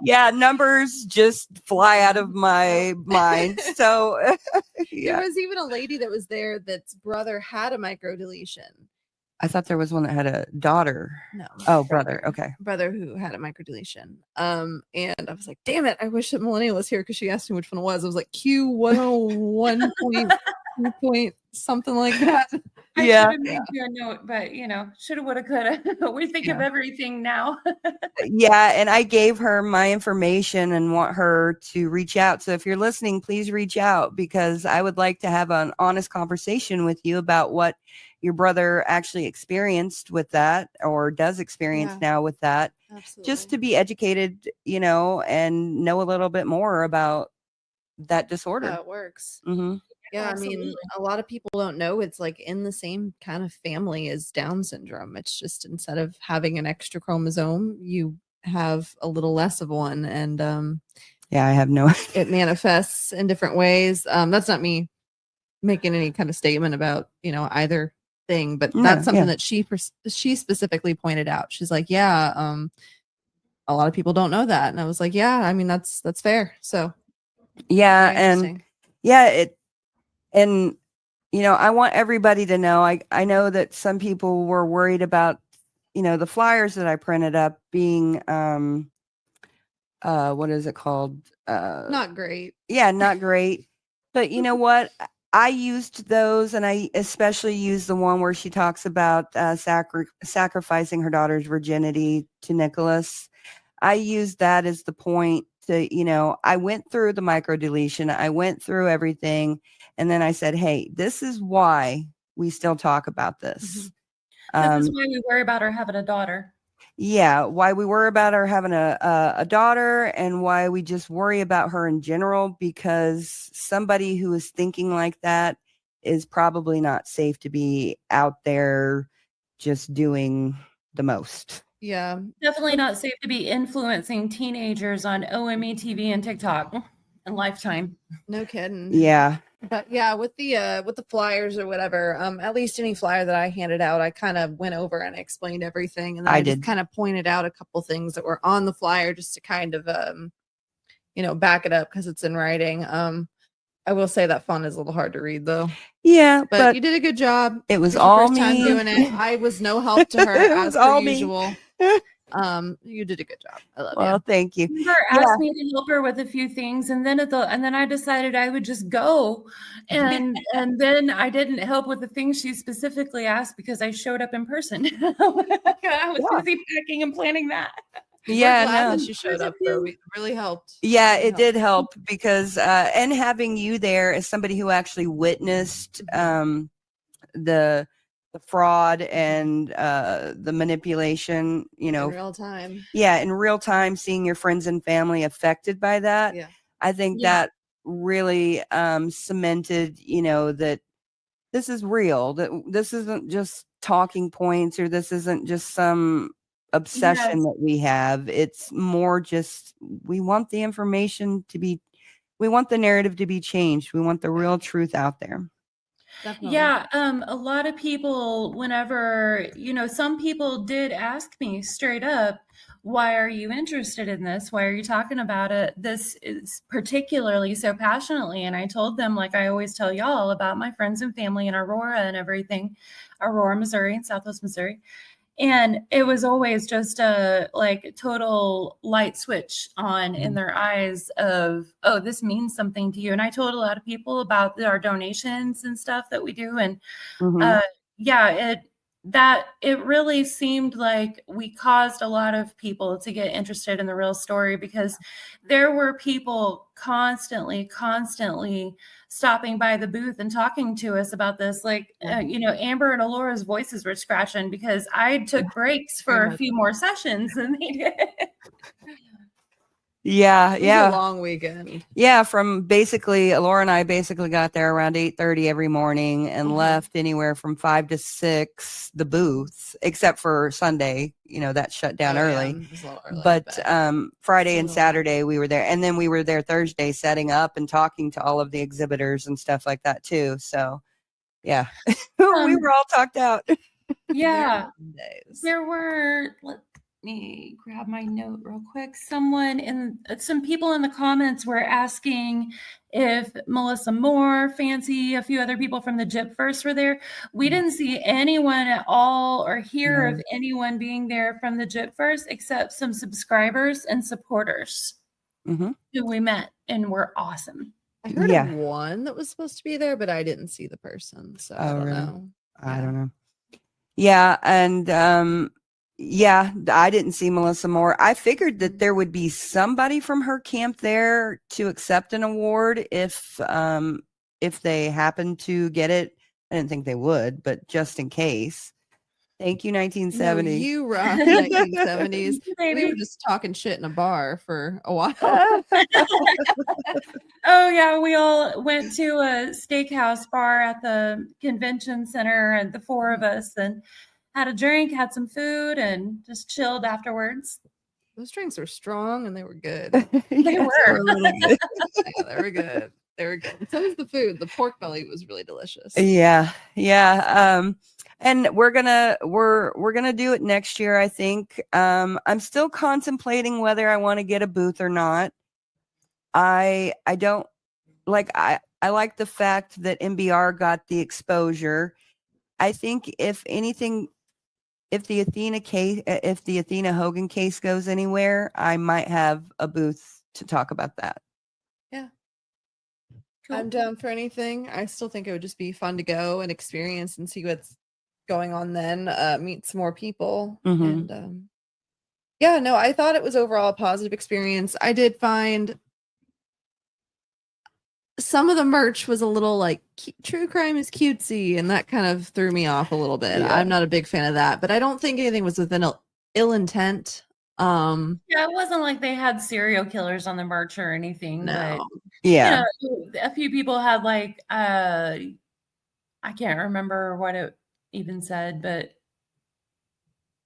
Yeah, numbers just fly out of my mind. So yeah. There was even a lady that was there that's brother had a micro deletion. I thought there was one that had a daughter. No. Oh, brother. Okay. Brother who had a micro deletion. And I was like, damn it, I wish that Millennial was here because she asked me which one it was. I was like Q101 point something like that. I Yeah. should have made you a note, but shoulda, woulda, coulda. We think of everything now. Yeah, and I gave her my information and want her to reach out. So if you're listening, please reach out because I would like to have an honest conversation with you about what your brother actually experienced with that or does experience now with that. Absolutely. Just to be educated, and know a little bit more about that disorder. How it works. Mm-hmm. Yeah, Absolutely. I mean, a lot of people don't know it's like in the same kind of family as Down syndrome. It's just instead of having an extra chromosome, you have a little less of one. And Yeah, I have no. it manifests in different ways. That's not me making any kind of statement about, either thing, but that's something that she specifically pointed out. She's like, yeah, a lot of people don't know that. And I was like, yeah, I mean, that's fair. So yeah, and and I want everybody to know, I know that some people were worried about, the flyers that I printed up being, what is it called? not great. Yeah, not great. But you know what? I used those, and I especially used the one where she talks about sacrificing her daughter's virginity to Nicholas. I used that as the point to, I went through the micro deletion. I went through everything. And then I said, hey, this is why we still talk about this. Mm-hmm. This is why we worry about her having a daughter. Yeah, why we worry about her having a daughter and why we just worry about her in general, because somebody who is thinking like that is probably not safe to be out there just doing the most. Yeah. Definitely not safe to be influencing teenagers on OME TV and TikTok and Lifetime. No kidding. Yeah. But yeah, with the flyers or whatever, at least any flyer that I handed out, I kind of went over and explained everything. And then I just kind of pointed out a couple things that were on the flyer just to kind of, back it up because it's in writing. I will say that font is a little hard to read though. Yeah, but you did a good job. It was all first me time doing it. I was no help to her as per usual. You did a good job. I love you. Well, thank you. Her asked me to help her with a few things, and then I decided I would just go, and then I didn't help with the things she specifically asked because I showed up in person. I was busy packing and planning that. Yeah, no, she showed up though. It really helped. Yeah, it did help because and having you there as somebody who actually witnessed the fraud and the manipulation, in real time. Yeah, in real time, seeing your friends and family affected by that. Yeah. I think that really cemented, that this is real, that this isn't just talking points, or this isn't just some obsession that we have. It's more just, we want the information to be, we want the narrative to be changed. We want the real truth out there. Definitely. Yeah, a lot of people, whenever, some people did ask me straight up, why are you interested in this? Why are you talking about it? This is particularly so passionately. And I told them, like I always tell y'all, about my friends and family in Aurora and everything, Aurora, Missouri and Southwest Missouri. And it was always just a total light switch on in their eyes of, oh, this means something to you. And I told a lot of people about our donations and stuff that we do. And that it really seemed like we caused a lot of people to get interested in the real story, because there were people constantly stopping by the booth and talking to us about this. Like, Amber and Alora's voices were scratching because I took breaks for a few more sessions than they did. Yeah, It was a long weekend. Yeah, from basically, Laura and I basically got there around 8:30 every morning and left anywhere from 5 to 6 the booths, except for Sunday, that shut down early. But Friday and Saturday we were there, and then we were there Thursday setting up and talking to all of the exhibitors and stuff like that too. So, yeah, we were all talked out. Yeah, there were. Let me grab my note real quick. Some people in the comments were asking if Melissa Moore, Fancy, a few other people from the Gyp First were there. We didn't see anyone at all or hear of anyone being there from the Gyp First, except some subscribers and supporters who we met and were awesome. I heard of one that was supposed to be there, but I didn't see the person, so I don't know. I don't know. Yeah, and yeah, I didn't see Melissa Moore. I figured that there would be somebody from her camp there to accept an award if they happened to get it. I didn't think they would, but just in case. Thank you, 1970s. No, you rock 1970s. We were just talking shit in a bar for a while. Oh, yeah. We all went to a steakhouse bar at the convention center, and the four of us, and had a drink, had some food, and just chilled afterwards. Those drinks were strong and they were good. They were. Really good. Yeah, they were good. They were good. So was the food. The pork belly was really delicious. Yeah. And we're gonna do it next year, I think. I'm still contemplating whether I want to get a booth or not. I don't like. I like the fact that MBR got the exposure. I think if anything, if the Athena Hogan case goes anywhere, I might have a booth to talk about that. Yeah. Cool. I'm down for anything. I still think it would just be fun to go and experience and see what's going on then, meet some more people. And I thought it was overall a positive experience. I did find some of the merch was a little like true crime is cutesy, and that kind of threw me off a little bit. I'm not a big fan of that, but I don't think anything was within ill intent. It wasn't like they had serial killers on the merch or anything. No. But, a few people had like I can't remember what it even said, but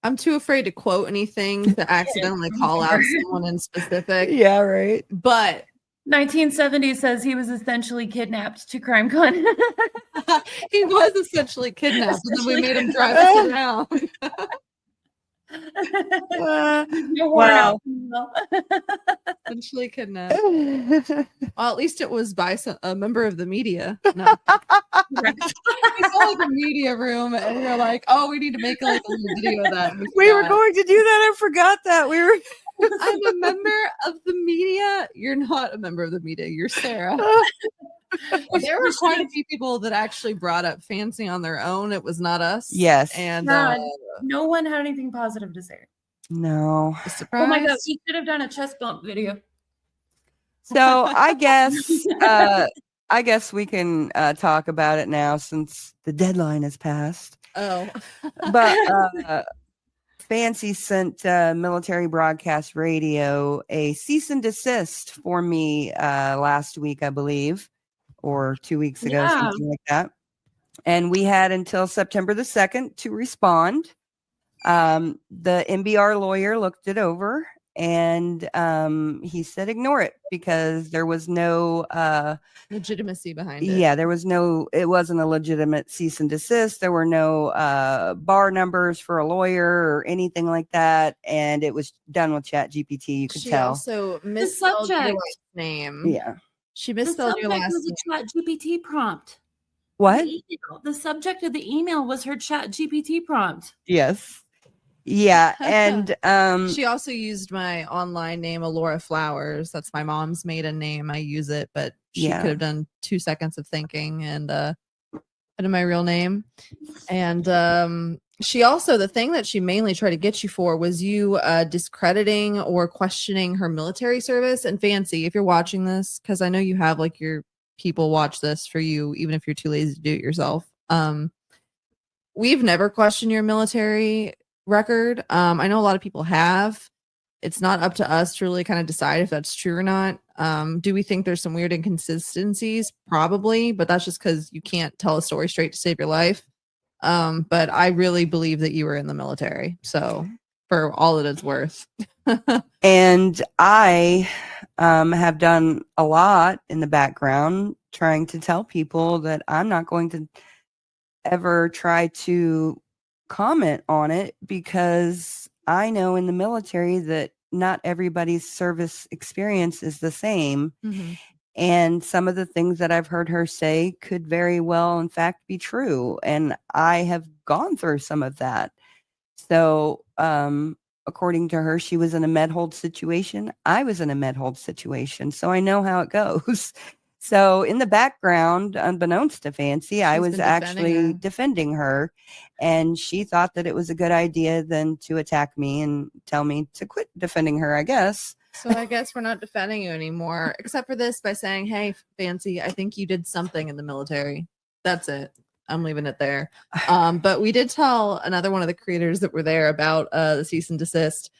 I'm too afraid to quote anything to accidentally call out someone in specific. Yeah, right. But 1970 says he was essentially kidnapped to CrimeCon. He was essentially kidnapped, and then we made him drive us around. Wow. Essentially kidnapped. Well, at least it was by a member of the media. No. We saw like a media room, and we were like, "Oh, we need to make like a little video of that." We were going to do that. I forgot that we were. I'm a member of the media. You're not a member of the media. You're Sarah. There were quite a few people that actually brought up Fancy on their own. It was not us. Yes. And no one had anything positive to say. No. Surprise. Oh my God. He could have done a chest bump video. So I guess we can talk about it now since the deadline has passed. Oh. But Fancy sent Military Broadcast Radio a cease and desist for me last week, I believe, or 2 weeks ago, something like that. And we had until September the 2nd to respond. The MBR lawyer looked it over, and he said ignore it because there was no legitimacy behind it. Yeah, it wasn't a legitimate cease and desist. There were no bar numbers for a lawyer or anything like that, and it was done with ChatGPT. You could tell. She also misspelled your last name. Yeah, she misspelled your last name. The ChatGPT prompt. What? The subject of the email was her ChatGPT prompt. Yes. Yeah, and she also used my online name, Alora Flowers. That's my mom's maiden name. I use it, but she could have done 2 seconds of thinking and put in my real name. And She also, the thing that she mainly tried to get you for was you discrediting or questioning her military service. And Fancy, if you're watching this, because I know you have like your people watch this for you, even if you're too lazy to do it yourself. We've never questioned your military record. I know a lot of people have. It's not up to us to really kind of decide if that's true or not. Do we think there's some weird inconsistencies? Probably, but that's just because you can't tell a story straight to save your life. But I really believe that you were in the military. So for all that it's worth. And I have done a lot in the background trying to tell people that I'm not going to ever try to comment on it, because I know in the military that not everybody's service experience is the same. Mm-hmm. And some of the things that I've heard her say could very well, in fact, be true. And I have gone through some of that. So, according to her, she was in a med hold situation. I was in a med hold situation. So I know how it goes. So in the background, unbeknownst to Fancy, I was actually defending her. And she thought that it was a good idea then to attack me and tell me to quit defending her, I guess. So I guess we're not defending you anymore, except for this by saying, hey, Fancy, I think you did something in the military. That's it. I'm leaving it there. But we did tell another one of the creators that were there about the cease and desist.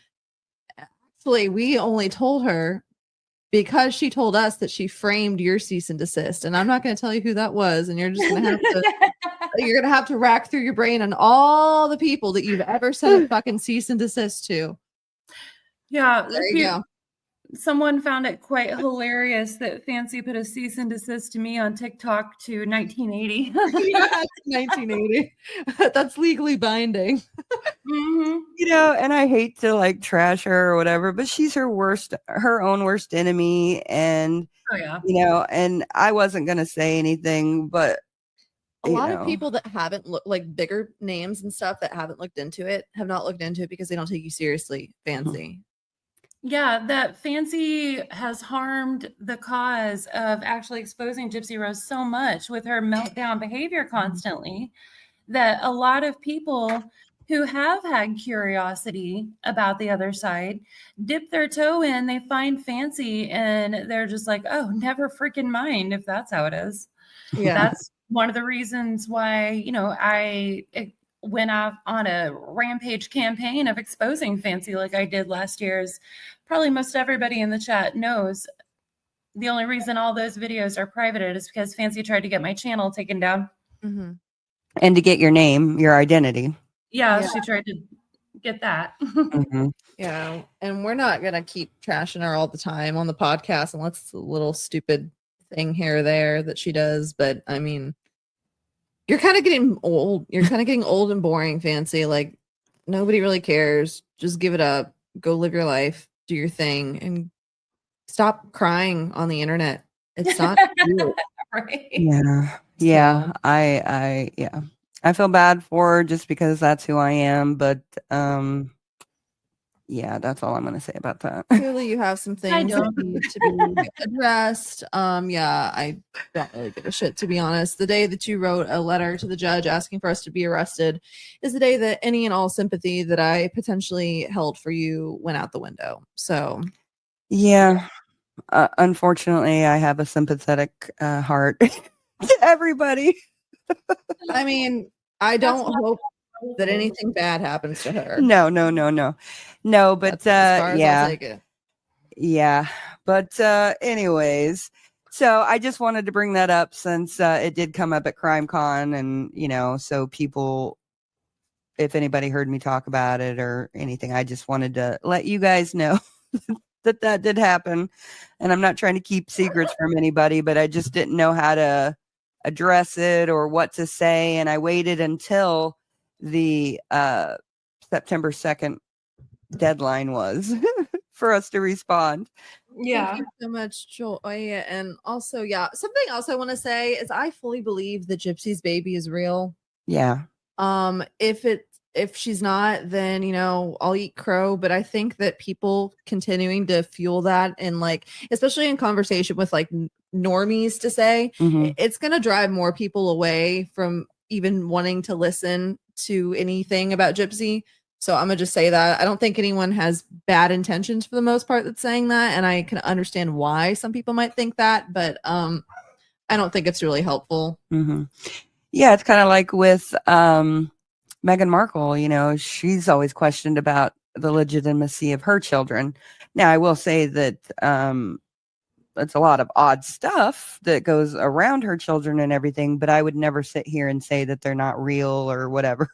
Actually, we only told her because she told us that she framed your cease and desist. And I'm not going to tell you who that was. And you're just going to have to, you're going to have to rack through your brain on all the people that you've ever sent a fucking cease and desist to. Yeah. There you go. Someone found it quite hilarious that Fancy put a cease and desist to me on TikTok to 1980. Yeah, 1980. That's legally binding. Mm-hmm. You know, and I hate to like trash her or whatever, but she's her own worst enemy. And, Oh, yeah. you know, and I wasn't going to say anything, but a lot of people that haven't looked like bigger names and stuff that haven't looked into it have not looked into it because they don't take you seriously, Fancy. Yeah, that Fancy has harmed the cause of actually exposing Gypsy Rose so much with her meltdown behavior constantly that a lot of people who have had curiosity about the other side dip their toe in, they find Fancy, and they're just like, oh, never freaking mind if that's how it is. Yeah. That's one of the reasons why, you know, I went off on a rampage campaign of exposing Fancy like I did last year. Is probably most everybody in the chat knows the only reason all those videos are privated is because Fancy tried to get my channel taken down. Mm-hmm. And to get your name, your identity. Yeah, she tried to get that. Mm-hmm. Yeah, and we're not gonna keep trashing her all the time on the podcast unless it's a little stupid thing here or there that she does. But I mean, you're kind of getting old. You're kind of getting old and boring, Fancy. Like nobody really cares. Just give it up. Go live your life. Do your thing, and stop crying on the internet. It's not cute. Right. Yeah. I feel bad for her just because that's who I am, but yeah, that's all I'm going to say about that. Clearly you have some things that need to be addressed. Yeah, I don't really give a shit, to be honest. The day that you wrote a letter to the judge asking for us to be arrested is the day that any and all sympathy that I potentially held for you went out the window. So yeah. Unfortunately, I have a sympathetic heart to everybody. I mean, I don't hope that anything bad happens to her. No, but yeah, but anyways, so I just wanted to bring that up since it did come up at CrimeCon, and you know, so people, if anybody heard me talk about it or anything, I just wanted to let you guys know that did happen. And I'm not trying to keep secrets from anybody, but I just didn't know how to address it or what to say, and I waited until the September 2nd deadline was for us to respond. Yeah. Thank you so much, Joy. And also, yeah, something else I want to say is I fully believe that Gypsy's baby is real. Yeah. If she's not, then you know, I'll eat crow. But I think that people continuing to fuel that, and like, especially in conversation with like normies, to say it's gonna drive more people away from even wanting to listen to anything about Gypsy. So I'm gonna just say that I don't think anyone has bad intentions for the most part that's saying that, and I can understand why some people might think that, but I don't think it's really helpful. Yeah, it's kind of like with Meghan Markle. You know, she's always questioned about the legitimacy of her children. Now, I will say that it's a lot of odd stuff that goes around her children and everything, but I would never sit here and say that they're not real or whatever.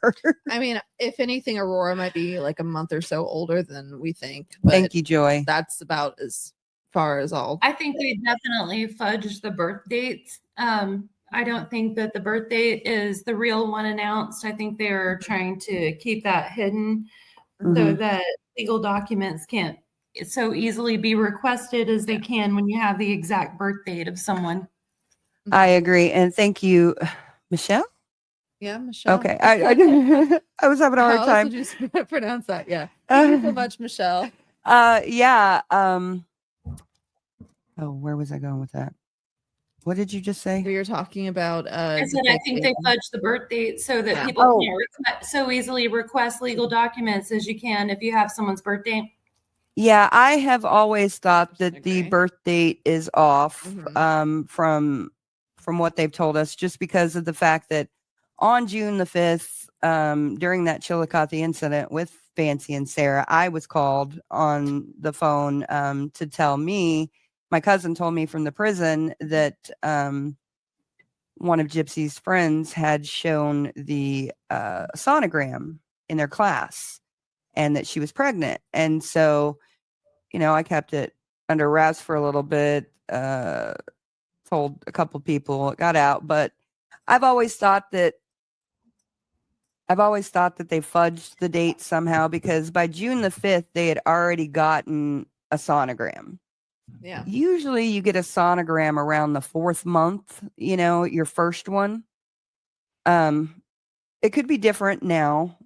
I mean, if anything, Aurora might be like a month or so older than we think. Thank you, Joy. That's about as far as all. I think they definitely fudged the birth dates. I don't think that the birth date is the real one announced. I think they're trying to keep that hidden so that legal documents can't so easily be requested as they can when you have the exact birth date of someone. I agree. And thank you, Michelle. Yeah, Michelle. Okay. I was having a hard time. How else would you pronounce that? Yeah. Thank you so much, Michelle. Yeah. Where was I going with that? What did you just say? We were talking about I said I think they fudged the birth date so that people can't so easily request legal documents as you can if you have someone's birthday. Yeah, I have always thought that the birth date is off from what they've told us, just because of the fact that on June the 5th, during that Chillicothe incident with Fancy and Sarah, I was called on the phone to tell me, my cousin told me from the prison that one of Gypsy's friends had shown the sonogram in their class and that she was pregnant. And so, you know, I kept it under wraps for a little bit, told a couple people, it got out, but I've always thought that they fudged the date somehow, because by June the 5th, they had already gotten a sonogram. Yeah. Usually you get a sonogram around the 4th month, you know, your first one. It could be different now,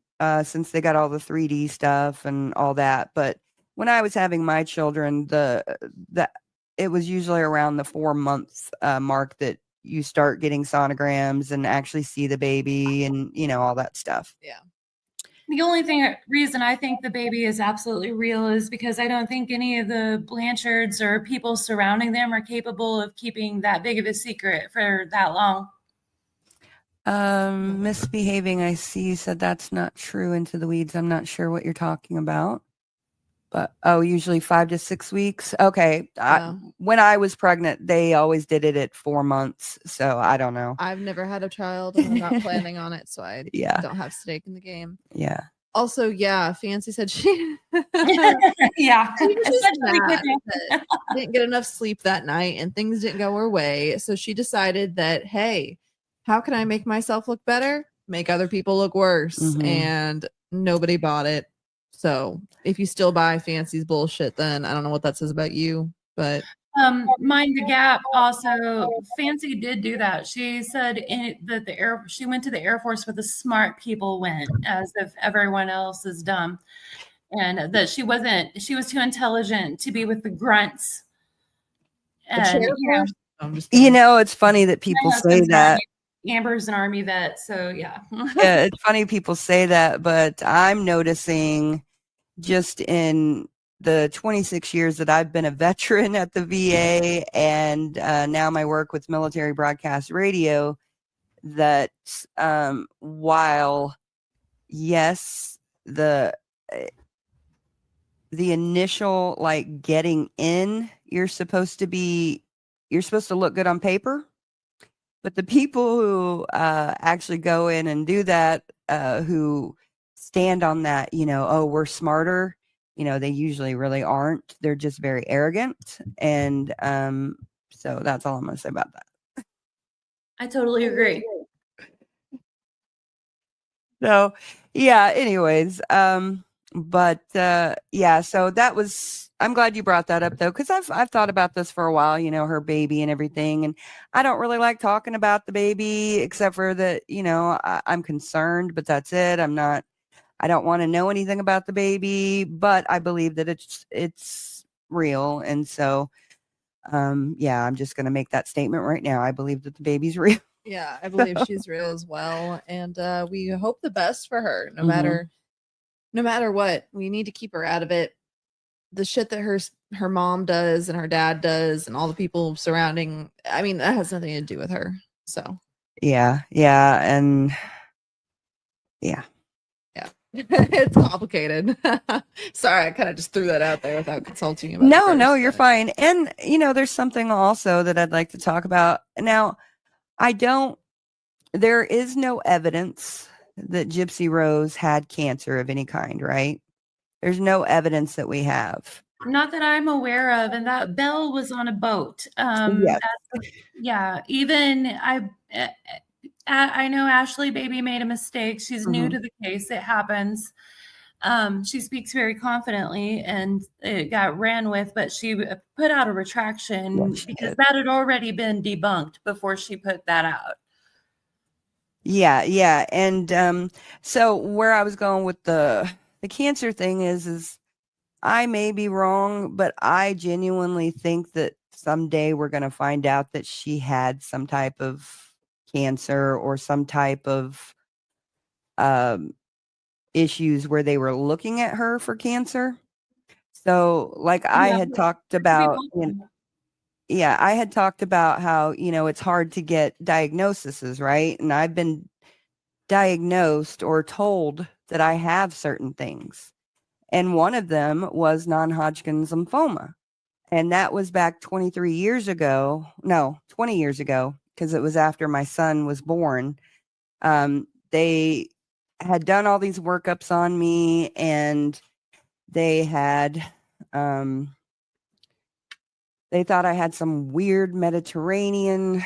since they got all the 3D stuff and all that. But when I was having my children, it was usually around the 4-month mark that you start getting sonograms and actually see the baby and, you know, all that stuff. Yeah. The only reason I think the baby is absolutely real is because I don't think any of the Blanchards or people surrounding them are capable of keeping that big of a secret for that long. Misbehaving, I see you said that's not true. Into the weeds. I'm not sure what you're talking about. But usually 5 to 6 weeks. Okay. When I was pregnant, they always did it at 4 months. So I don't know. I've never had a child and I'm not planning on it. So I don't have stake in the game. Yeah. Also, yeah, Fancy said she yeah. She was just mad that didn't get enough sleep that night and things didn't go her way. So she decided that, hey, how can I make myself look better? Make other people look worse. And nobody bought it. So if you still buy Fancy's bullshit, then I don't know what that says about you, but Mind the gap. Also, Fancy did do that. She said that she went to the Air Force where the smart people went, as if everyone else is dumb, and that she was too intelligent to be with the grunts. And you know, it's funny that people say that. Amber's an Army vet, so yeah. Yeah, it's funny people say that, but I'm noticing just in the 26 years that I've been a veteran at the VA and now my work with military broadcast radio, that while yes, the initial like getting in, you're supposed to look good on paper. But the people who actually go in and do that, who stand on that, you know, oh, we're smarter, you know, they usually really aren't. They're just very arrogant. And so that's all I'm going to say about that. I totally agree. So, yeah, anyways, but yeah, so that was, I'm glad you brought that up though, because I've thought about this for a while, you know, her baby and everything, and I don't really like talking about the baby except for that, you know, I'm concerned, but that's it. I don't want to know anything about the baby, but I believe that it's real, and so yeah, I'm just going to make that statement right now. I believe that the baby's real. Yeah, I believe she's real as well, and we hope the best for her. No matter what, we need to keep her out of it. The shit that her mom does and her dad does, and all the people surrounding. I mean, that has nothing to do with her. So Yeah, and yeah. it's complicated. Sorry, I kind of just threw that out there without consulting you. No, you're fine. And there's something also that I'd like to talk about. Now, there is no evidence that Gypsy Rose had cancer of any kind, right? There's no evidence that we have. Not that I'm aware of, and that Belle was on a boat. Yes. Yeah, even I know Ashley Baby made a mistake. She's new to the case. It happens. She speaks very confidently, and it got ran with, but she put out a retraction because that had already been debunked before she put that out. Yeah. And so where I was going with the cancer thing is I may be wrong, but I genuinely think that someday we're going to find out that she had some type of cancer or some type of issues where they were looking at her for cancer. So like I had talked about, I had talked about how, it's hard to get diagnoses, right? And I've been diagnosed or told that I have certain things. And one of them was non-Hodgkin's lymphoma. And that was back 20 years ago, because it was after my son was born. They had done all these workups on me, and they had, they thought I had some weird Mediterranean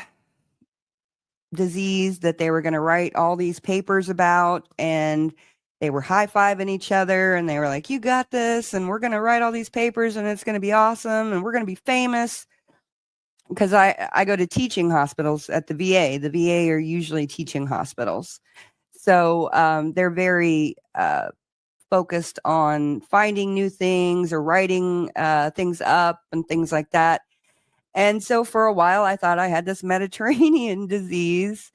disease that they were going to write all these papers about, and they were high-fiving each other, and they were like, you got this, and we're going to write all these papers, and it's going to be awesome, and we're going to be famous. Because I go to teaching hospitals at the VA. The VA are usually teaching hospitals. So they're very focused on finding new things or writing things up and things like that. And so for a while, I thought I had this Mediterranean disease.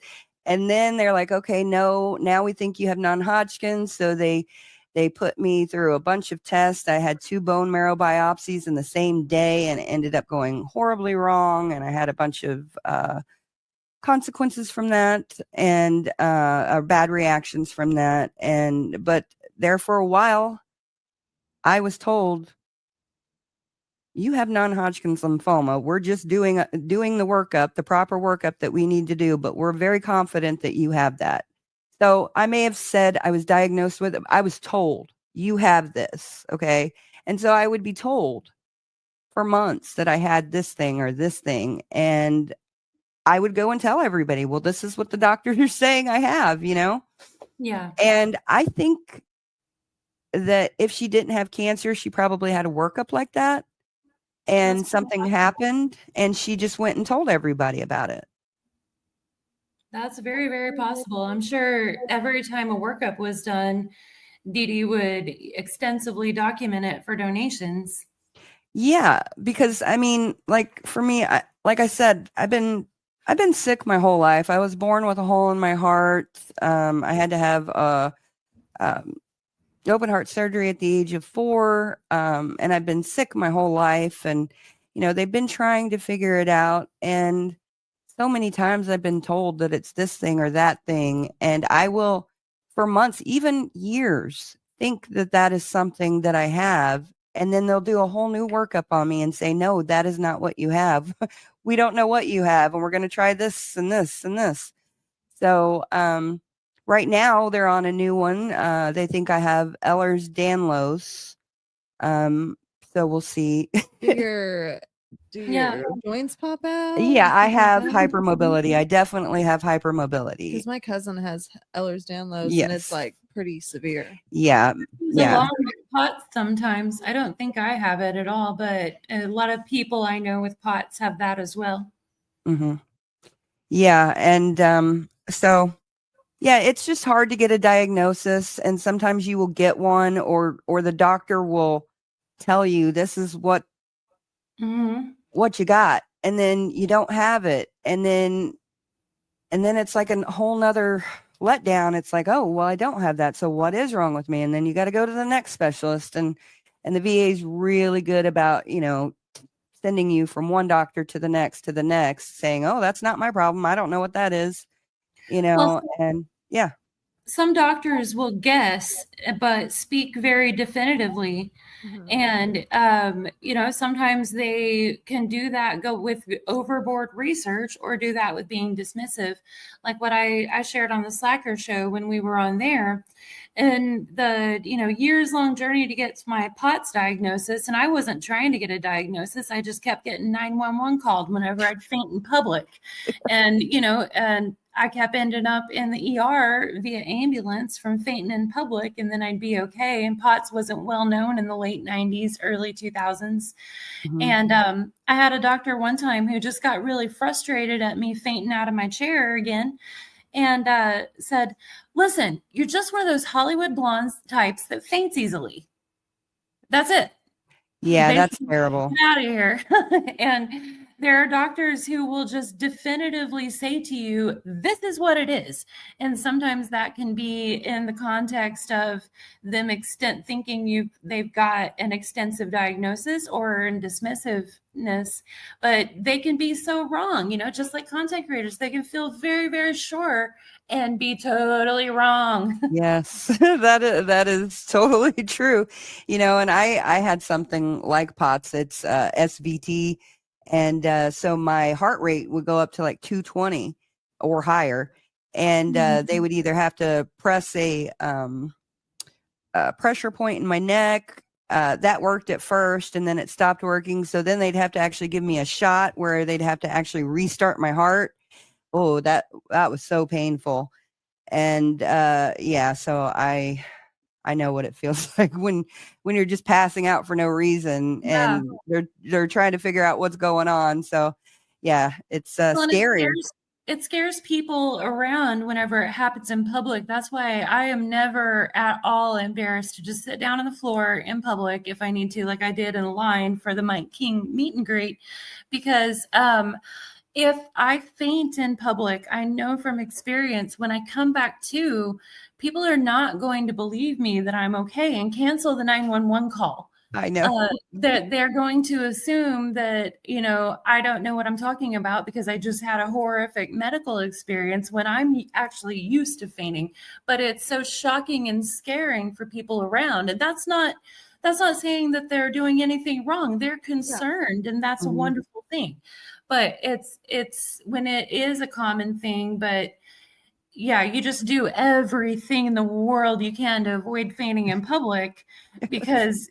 And then they're like, okay, no, now we think you have non-Hodgkin's. So they put me through a bunch of tests. I had 2 bone marrow biopsies in the same day, and it ended up going horribly wrong. And I had a bunch of consequences from that, and bad reactions from that. But there for a while, I was told, you have non-Hodgkin's lymphoma. We're just doing the workup, the proper workup that we need to do, but we're very confident that you have that. So I may have said I was diagnosed with it. I was told, you have this, okay? And so I would be told for months that I had this thing or this thing, and I would go and tell everybody, well, this is what the doctors are saying I have, Yeah. And I think that if she didn't have cancer, she probably had a workup like that, and something happened, and she just went and told everybody about it. That's very, very possible. I'm sure every time a workup was done, Dee Dee would extensively document it for donations. Yeah, because I mean, like for me, like I said, I've been sick my whole life. I was born with a hole in my heart. I had to have open heart surgery at the age of 4, and I've been sick my whole life. And they've been trying to figure it out, and so many times I've been told that it's this thing or that thing, and I will, for months, even years, think that that is something that I have, and then they'll do a whole new workup on me and say, no, that is not what you have. We don't know what you have, and we're going to try this and this and this. So right now they're on a new one. They think I have Ehlers-Danlos. So we'll see. Do your joints pop out? Yeah, I have hypermobility. I definitely have hypermobility. Because my cousin has Ehlers-Danlos, Yes. and it's like pretty severe. Yeah. Along with POTS sometimes. I don't think I have it at all, but a lot of people I know with POTS have that as well. Mm-hmm. Yeah. And so, yeah, it's just hard to get a diagnosis. And sometimes you will get one, or the doctor will tell you this is what you got, and then you don't have it. And then And then it's like a whole nother letdown. It's like, oh, well, I don't have that. So what is wrong with me? And then you got to go to the next specialist. And the VA is really good about, sending you from one doctor to the next, saying, oh, that's not my problem. I don't know what that is, Well, and yeah. some doctors will guess, but speak very definitively. Mhm. And, sometimes they can do that, go with overboard research, or do that with being dismissive. Like what I shared on the Slacker show when we were on there, and the, years long journey to get to my POTS diagnosis. And I wasn't trying to get a diagnosis. I just kept getting 911 called whenever I'd faint in public. And I kept ending up in the ER via ambulance from fainting in public, and then I'd be okay. And POTS wasn't well known in the late 90s, early 2000s. Mhm. And I had a doctor one time who just got really frustrated at me fainting out of my chair again, and said, listen, you're just one of those Hollywood blondes types that faints easily. That's it. Yeah, that's Basically, terrible. get out of here. And there are doctors who will just definitively say to you, this is what it is. And sometimes that can be in the context of them thinking they've got an extensive diagnosis or in dismissiveness, but they can be so wrong, just like content creators. They can feel very, very sure and be totally wrong. Yes, that is totally true. And I had something like POTS. It's SVT, and so my heart rate would go up to like 220 or higher, and they would either have to press a pressure point in my neck. That worked at first, and then it stopped working. So then they'd have to actually give me a shot where they'd have to actually restart my heart. Oh, that was so painful. And so I know what it feels like when you're just passing out for no reason, Yeah. and they're trying to figure out what's going on. So yeah, it's Well, and scary. it scares people around whenever it happens in public. That's why I am never at all embarrassed to just sit down on the floor in public if I need to, like I did in line for the Mike King meet and greet, because if I faint in public, I know from experience when I come back to, people are not going to believe me that I'm okay and cancel the 911 call. I know. That they're going to assume that, I don't know what I'm talking about because I just had a horrific medical experience when I'm actually used to fainting. But it's so shocking and scaring for people around. And that's not saying that they're doing anything wrong. They're concerned, and that's a Mhm. wonderful thing. But it's when it is a common thing. But yeah, you just do everything in the world you can to avoid fainting in public, because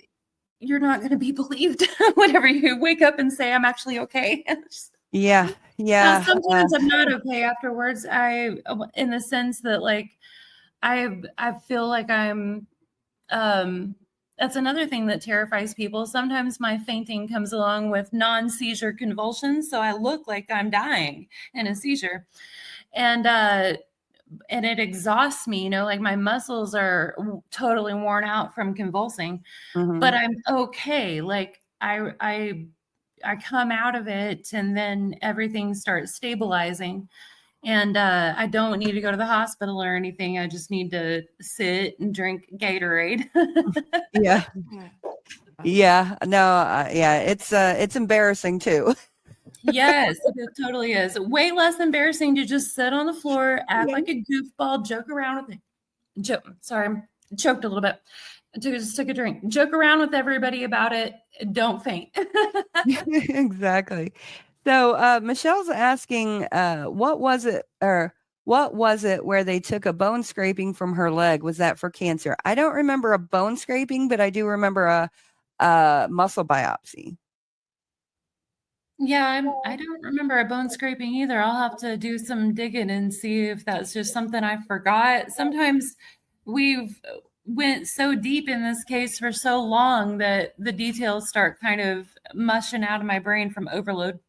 you're not going to be believed whenever you wake up and say, I'm actually okay. Yeah. Now, sometimes I'm not okay afterwards. In the sense that, like, I feel like I'm, that's another thing that terrifies people. Sometimes my fainting comes along with non-seizure convulsions, so I look like I'm dying in a seizure, and it exhausts me. Like my muscles are totally worn out from convulsing, Mhm. but I'm okay. Like I come out of it, and then everything starts stabilizing. And I don't need to go to the hospital or anything. I just need to sit and drink Gatorade. Yeah. Yeah. No. Yeah. It's embarrassing too. Yes, it totally is. Way less embarrassing to just sit on the floor, act Yeah. like a goofball, joke around with it. Sorry, I choked a little bit. Just took a drink. Joke around with everybody about it. Don't faint. Exactly. So Michelle's asking, what was it where they took a bone scraping from her leg? Was that for cancer? I don't remember a bone scraping, but I do remember a muscle biopsy. Yeah, I don't remember a bone scraping either. I'll have to do some digging and see if that's just something I forgot. Sometimes we've went so deep in this case for so long that the details start kind of mushing out of my brain from overload.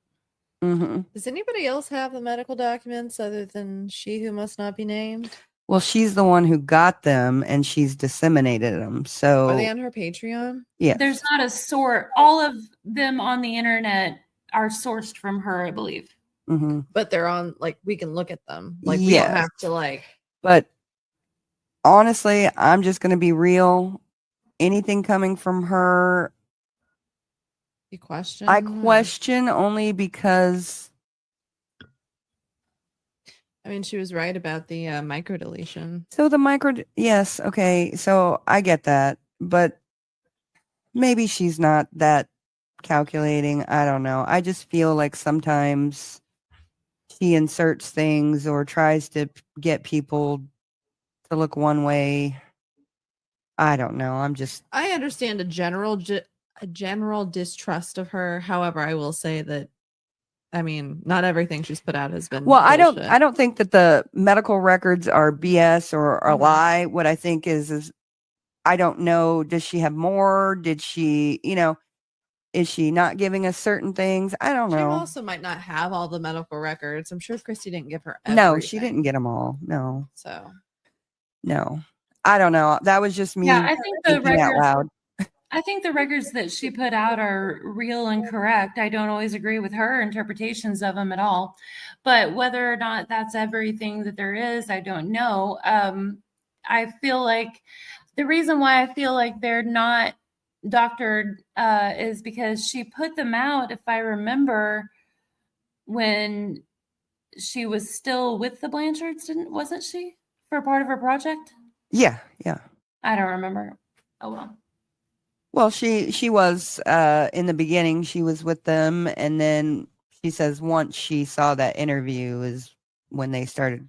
Mm-hmm. Does anybody else have the medical documents other than she who must not be named? Well, she's the one who got them, and she's disseminated them. So Are they on her Patreon? yes. There's not a sort. All of them on the internet are sourced from her, I believe. Mm-hmm. but they're on, like, we can look at them. Like, we don't Yes. have to, like, But honestly, I'm just going to be real. Anything coming from her, you question. I question only because I mean, she was right about the microdeletion. so the yes, okay, so I get that, but maybe she's not that calculating. I don't know. I just feel like sometimes she inserts things or tries to get people to look one way. I don't know. I understand a general distrust of her. However, I will say that, I mean, not everything she's put out has been well, bullshit. I don't think that the medical records are BS or a Mhm. lie. What I think is I don't know. Does she have more? Did she, is she not giving us certain things? I don't She know. also might not have all the medical records. I'm sure Christy didn't give her No, she everything. didn't get them all. No, So no. I don't know. That was just me Yeah, I think the thinking out records. loud. I think the records that she put out are real and correct. I don't always agree with her interpretations of them at all, but whether or not that's everything that there is, I don't know. I feel like the reason why I feel like they're not doctored is because she put them out, if I remember, when she was still with the Blanchards, wasn't she, for part of her project? Yeah. I don't remember. Oh well. Well, she was in the beginning. She was with them, and then she says once she saw that interview is when they started.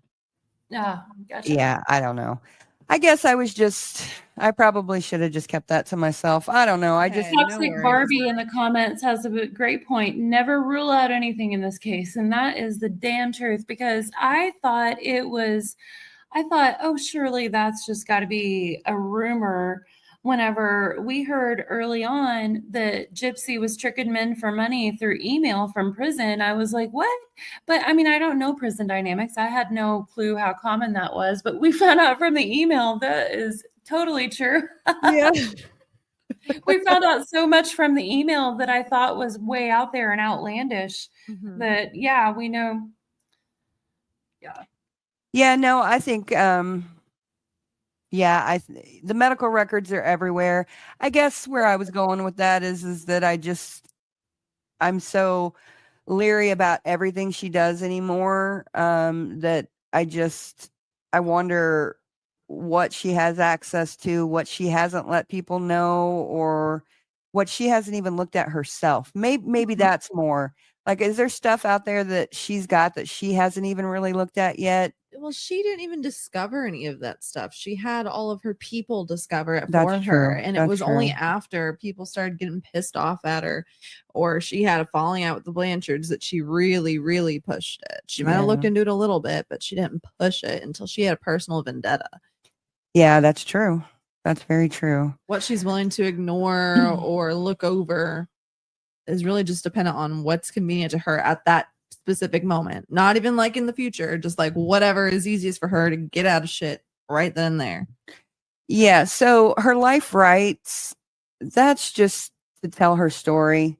Gotcha. Yeah, I don't know. I guess I probably should have just kept that to myself. I don't know. Okay, Toxic no worries. Barbie in the comments has a great point. Never rule out anything in this case. And that is the damn truth, because I thought, oh, surely that's just got to be a rumor. Whenever we heard early on that Gypsy was tricking men for money through email from prison, I was like, what? But I mean, I don't know prison dynamics. I had no clue how common that was, but we found out from the email that is totally true. Yeah. We found out so much from the email that I thought was way out there and outlandish Mhm. that, yeah, we know. Yeah. Yeah, no, I think yeah, the medical records are everywhere. I guess where I was going with that is that I'm so leery about everything she does anymore, that I wonder what she has access to, what she hasn't let people know, or what she hasn't even looked at herself. Maybe that's more. Like, is there stuff out there that she's got that she hasn't even really looked at yet? Well, she didn't even discover any of that stuff. She had all of her people discover it That's for true. her. And it That's was only true. after people started getting pissed off at her, or she had a falling out with the Blanchards, that she really, really pushed it. She might have looked Yeah. into it a little bit, but she didn't push it until she had a personal vendetta. Yeah, that's true. That's very true. What she's willing to ignore or look over is really just dependent on what's convenient to her at that specific moment. Not even like in the future, just like whatever is easiest for her to get out of shit right then and there. Yeah, so her life rights, that's just to tell her story.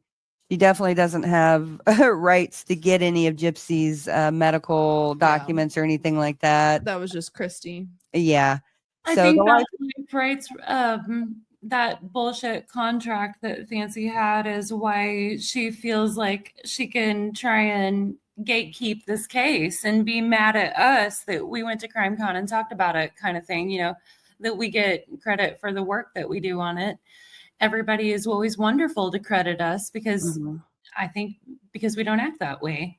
She definitely doesn't have rights to get any of Gypsy's medical documents or anything like that. That was just Christy. Yeah. I So think the life, that rights, that bullshit contract that Fancy had is why she feels like she can try and gatekeep this case and be mad at us that we went to CrimeCon and talked about it, kind of thing, that we get credit for the work that we do on it. Everybody is always wonderful to credit us because I think because we don't act that way,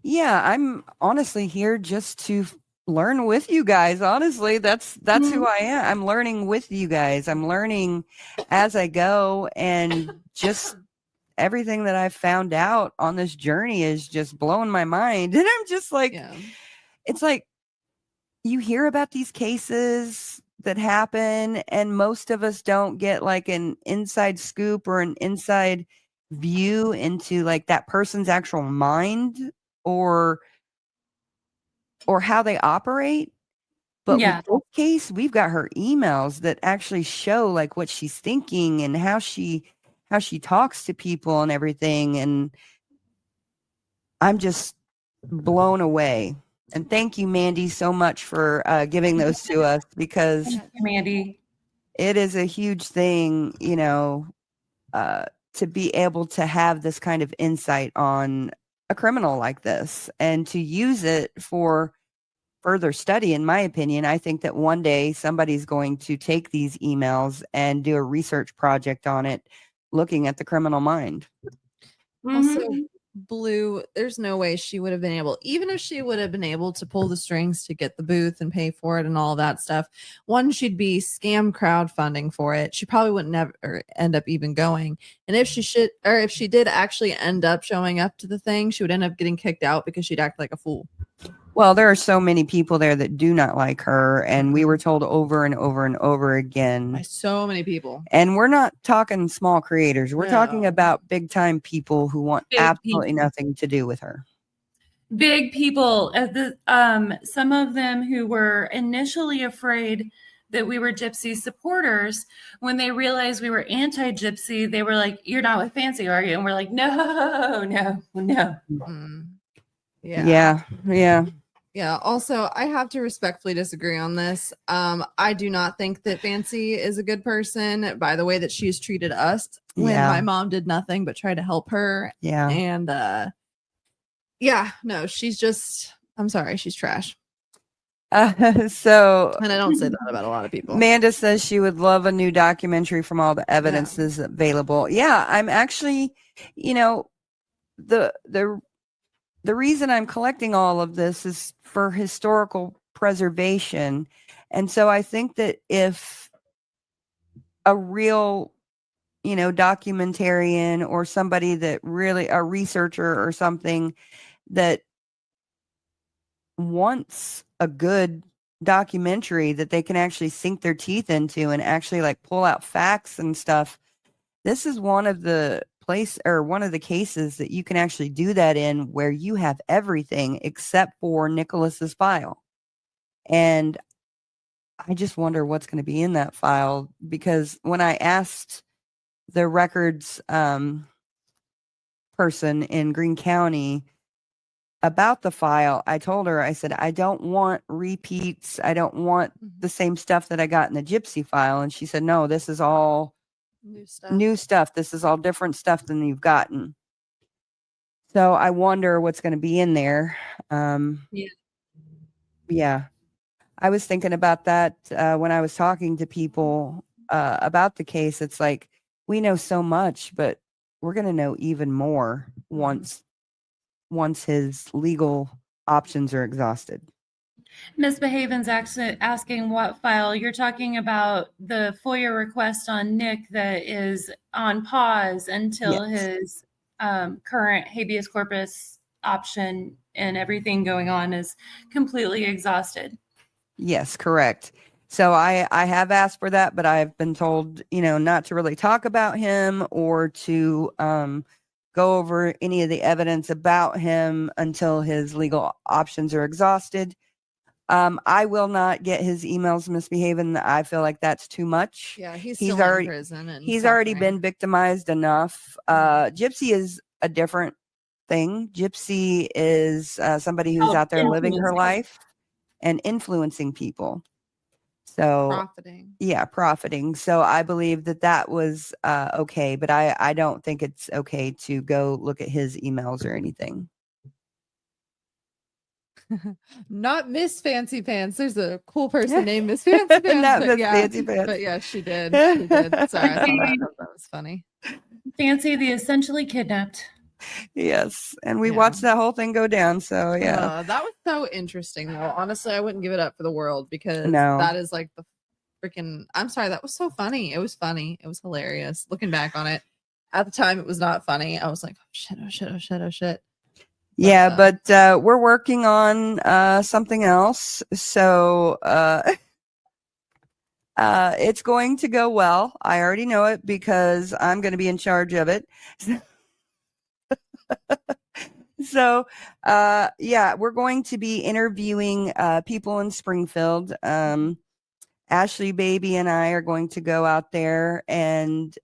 yeah, I'm honestly here just to learn with you guys. Honestly, that's who I am. I'm learning with you guys. I'm learning as I go, and just everything that I've found out on this journey is just blowing my mind. And I'm just like, it's like you hear about these cases that happen, and most of us don't get like an inside scoop or an inside view into like that person's actual mind or how they operate. But with this case, we've got her emails that actually show like what she's thinking and how she talks to people and everything. And I'm just blown away. And thank you, Mandy, so much for giving those to us, because Thank you, Mandy. it is a huge thing, you know, to be able to have this kind of insight on a criminal like this and to use it for further study. In my opinion, I think that one day somebody's going to take these emails and do a research project on it, looking at the criminal mind. Also, Mhm. Blue, there's no way she would have been able, even if she would have been able to pull the strings to get the booth and pay for it and all that stuff. One, she'd be scam crowdfunding for it. She probably wouldn't never end up even going. And if if she did actually end up showing up to the thing, she would end up getting kicked out because she'd act like a fool. Well, there are so many people there that do not like her, and we were told over and over and over again. By so many people. And we're not talking small creators. We're talking No. about big time people who want Big absolutely people. nothing to do with her. Big people, some of them who were initially afraid that we were Gypsy supporters, when they realized we were anti-Gypsy, they were like, "You're not with Fancy, are you?" And we're like, "No, no, no." Yeah. Yeah. Also, I have to respectfully disagree on this. I do not think that Fancy is a good person by the way that she's treated us when Yeah. my mom did nothing but try to help her. Yeah. And no, she's just, I'm sorry, she's trash. So And I don't say that about a lot of people. Amanda says she would love a new documentary from all the evidences available. Yeah, I'm actually, you know, the reason I'm collecting all of this is for historical preservation. And so I think that if a real, you know, documentarian or somebody that really, a researcher or something that wants a good documentary that they can actually sink their teeth into and actually like pull out facts and stuff, this is one of the one of the cases that you can actually do that in, where you have everything except for Nicholas's file. And I just wonder what's going to be in that file, because when I asked the records person in Greene County about the file, I told her, I said, I don't want repeats. I don't want the same stuff that I got in the Gypsy file. And she said, no, this is all new stuff. This is all different stuff than you've gotten. So I wonder what's going to be in there. Yeah. I was thinking about that when I was talking to people about the case. It's like, we know so much, but we're going to know even more once his legal options are exhausted. Miss Behaven's asking what file. You're talking about the FOIA request on Nick that is on pause until his current habeas corpus option and everything going on is completely exhausted. Yes, correct. So I have asked for that, but I've been told, you know, not to really talk about him or to go over any of the evidence about him until his legal options are exhausted. I will not get his emails misbehaving. I feel like that's too much. Yeah, he's still in prison. And he's already been victimized enough. Gypsy is a different thing. Gypsy is somebody who's out there living her life and influencing people. So profiting. So I believe that was okay, but I don't think it's okay to go look at his emails or anything. Not Miss Fancy Pants. There's a cool person named Miss Fancy Pants. Not Miss Fancy Pants. But yeah, she did. She did. Sorry, I thought that was funny. Fancy the essentially kidnapped. Yes, and we watched that whole thing go down. So yeah, that was so interesting. Though honestly, I wouldn't give it up for the world, because that is like the freaking. I'm sorry, that was so funny. It was funny. It was hilarious. Looking back on it, at the time, it was not funny. I was like, oh shit, oh shit, oh shit, oh shit. Yeah, but we're working on something else. So it's going to go well. I already know it because I'm going to be in charge of it. So we're going to be interviewing people in Springfield. Ashley Baby and I are going to go out there, and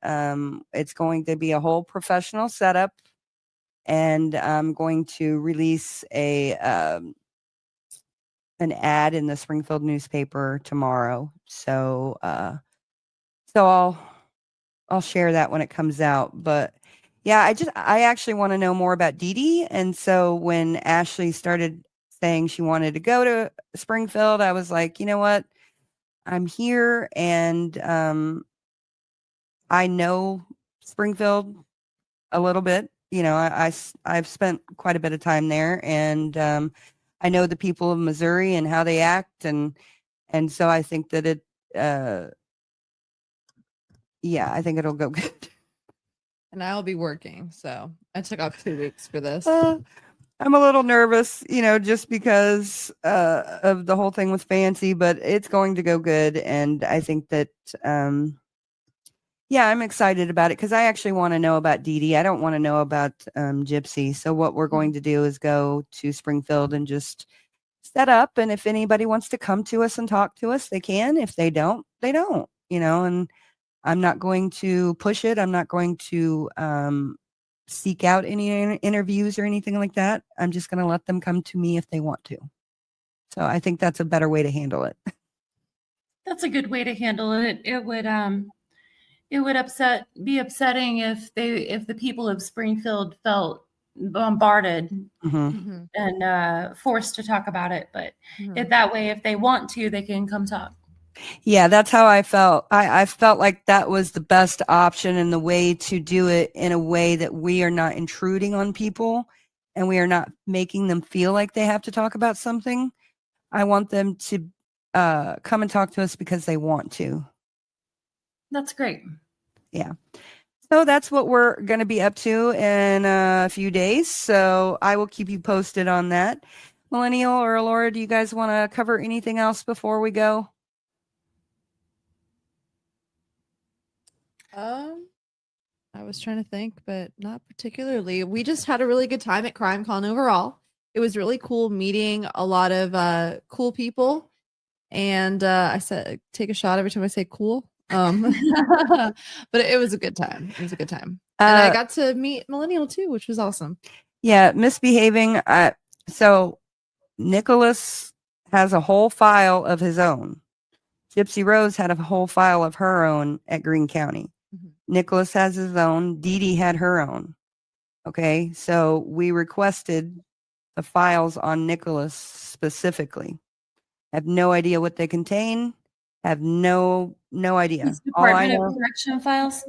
it's going to be a whole professional setup. and I'm going to release an ad in the Springfield newspaper tomorrow. So I'll share that when it comes out. But yeah, I actually want to know more about Dee Dee. And so when Ashley started saying she wanted to go to Springfield, I was like, you know what? I'm here, and I know Springfield a little bit. You know, I've spent quite a bit of time there, and I know the people of Missouri and how they act, and so I think that I think it'll go good. And I'll be working, so I took off 2 weeks for this. I'm a little nervous, you know, just because of the whole thing with Fancy, but it's going to go good, and I think that I'm excited about it because I actually want to know about Dee Dee. I don't want to know about Gypsy. So what we're going to do is go to Springfield and just set up. And if anybody wants to come to us and talk to us, they can. If they don't, they don't, you know, and I'm not going to push it. I'm not going to seek out any interviews or anything like that. I'm just going to let them come to me if they want to. So I think that's a better way to handle it. That's a good way to handle it. It would be upsetting if the people of Springfield felt bombarded and forced to talk about it. But that way, if they want to, they can come talk. Yeah, that's how I felt. I felt like that was the best option and the way to do it in a way that we are not intruding on people and we are not making them feel like they have to talk about something. I want them to come and talk to us because they want to. That's great. Yeah. So that's what we're going to be up to in a few days. So I will keep you posted on that. Millennial or Laura, do you guys want to cover anything else before we go? I was trying to think, but not particularly. We just had a really good time at CrimeCon overall. It was really cool meeting a lot of cool people. And I said, take a shot every time I say cool. But it was a good time. It was a good time. And I got to meet Millennial too, which was awesome. Yeah, misbehaving. So Nicholas has a whole file of his own. Gypsy Rose had a whole file of her own at Greene County. Nicholas has his own. Dee Dee had her own. Okay, so we requested the files on Nicholas specifically. Have no idea what they contain. Have no idea. His Department of Correction files.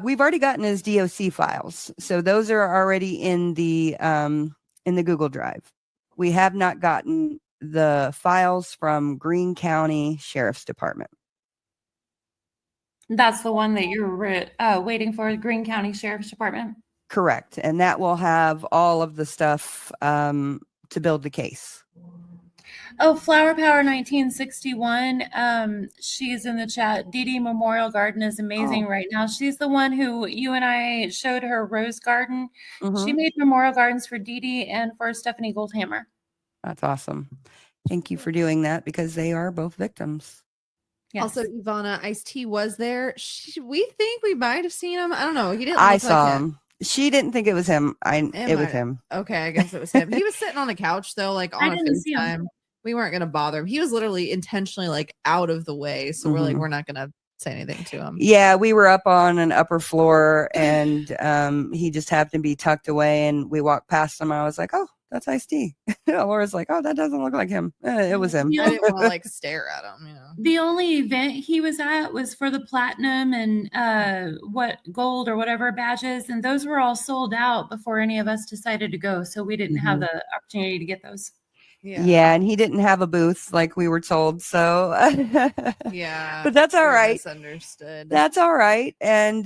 We've already gotten his DOC files, so those are already in the Google Drive. We have not gotten the files from Greene County Sheriff's Department. That's the one that you're waiting for, the Greene County Sheriff's Department? Correct. And that will have all of the stuff to build the case. Oh, Flower Power 1961. She's in the chat. Dee Dee Memorial Garden is amazing right now. She's the one who you and I showed her rose garden. She made memorial gardens for Dee Dee and for Stephanie Goldhammer. That's awesome. Thank you for doing that because they are both victims. Yes. Also, Ivana, Ice-T was there. We think we might have seen him. I don't know. He didn't. I saw him. She didn't think it was him. It was him. Okay, I guess it was him. He was sitting on the couch though, like on a FaceTime. We weren't gonna bother him. He was literally intentionally like out of the way. So we're like, we're not gonna say anything to him. Yeah, we were up on an upper floor and he just happened to be tucked away and we walked past him. I was like, oh, that's Ice-T. Laura's like, oh, that doesn't look like him. It was him. I didn't want to like stare at him, you know. The only event he was at was for the platinum and gold or whatever badges, and those were all sold out before any of us decided to go. So we didn't have the opportunity to get those. Yeah, and he didn't have a booth like we were told. So yeah, but that's all right. Misunderstood. That's all right. And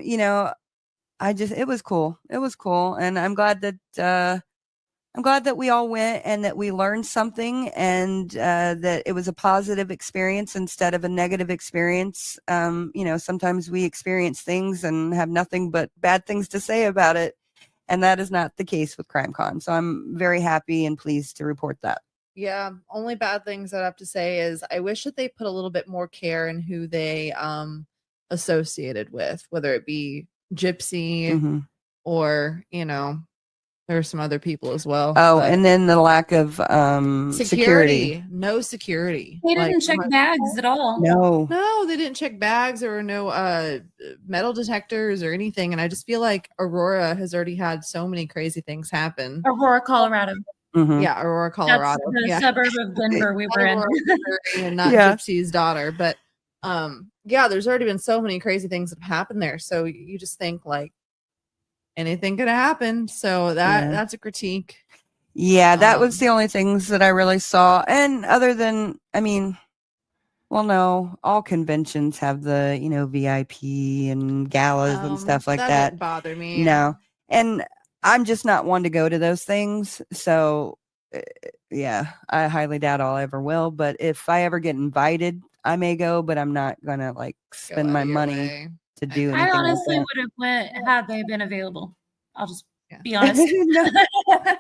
you know, it was cool. It was cool, and I'm glad that we all went and that we learned something and that it was a positive experience instead of a negative experience. You know, sometimes we experience things and have nothing but bad things to say about it. And that is not the case with CrimeCon. So I'm very happy and pleased to report that. Yeah. Only bad things I'd have to say is I wish that they put a little bit more care in who they associated with, whether it be Gypsy or, you know, there are some other people as well. Oh, but and then the lack of security. No security. They Like, didn't check bags at all. No. they didn't check bags. There were no metal detectors or anything. And I just feel like Aurora has already had so many crazy things happen. Aurora, Colorado. Mhm. Yeah, Aurora, Colorado. That's the Yeah. suburb of Denver we were in. Aurora, and not Yeah. Gypsy's daughter. But yeah, there's already been so many crazy things that have happened there. So you just think like anything could have happened. So that's a critique. Yeah, that was the only things that I really saw. And other than, I mean, well, no, all conventions have the, you know, VIP and galas and stuff like that. Didn't bother me. No. And I'm just not one to go to those things. So, yeah, I highly doubt I'll ever will. But if I ever get invited, I may go, but I'm not going to like spend my money to do anything. I honestly like would have went had they been available. I'll just be honest.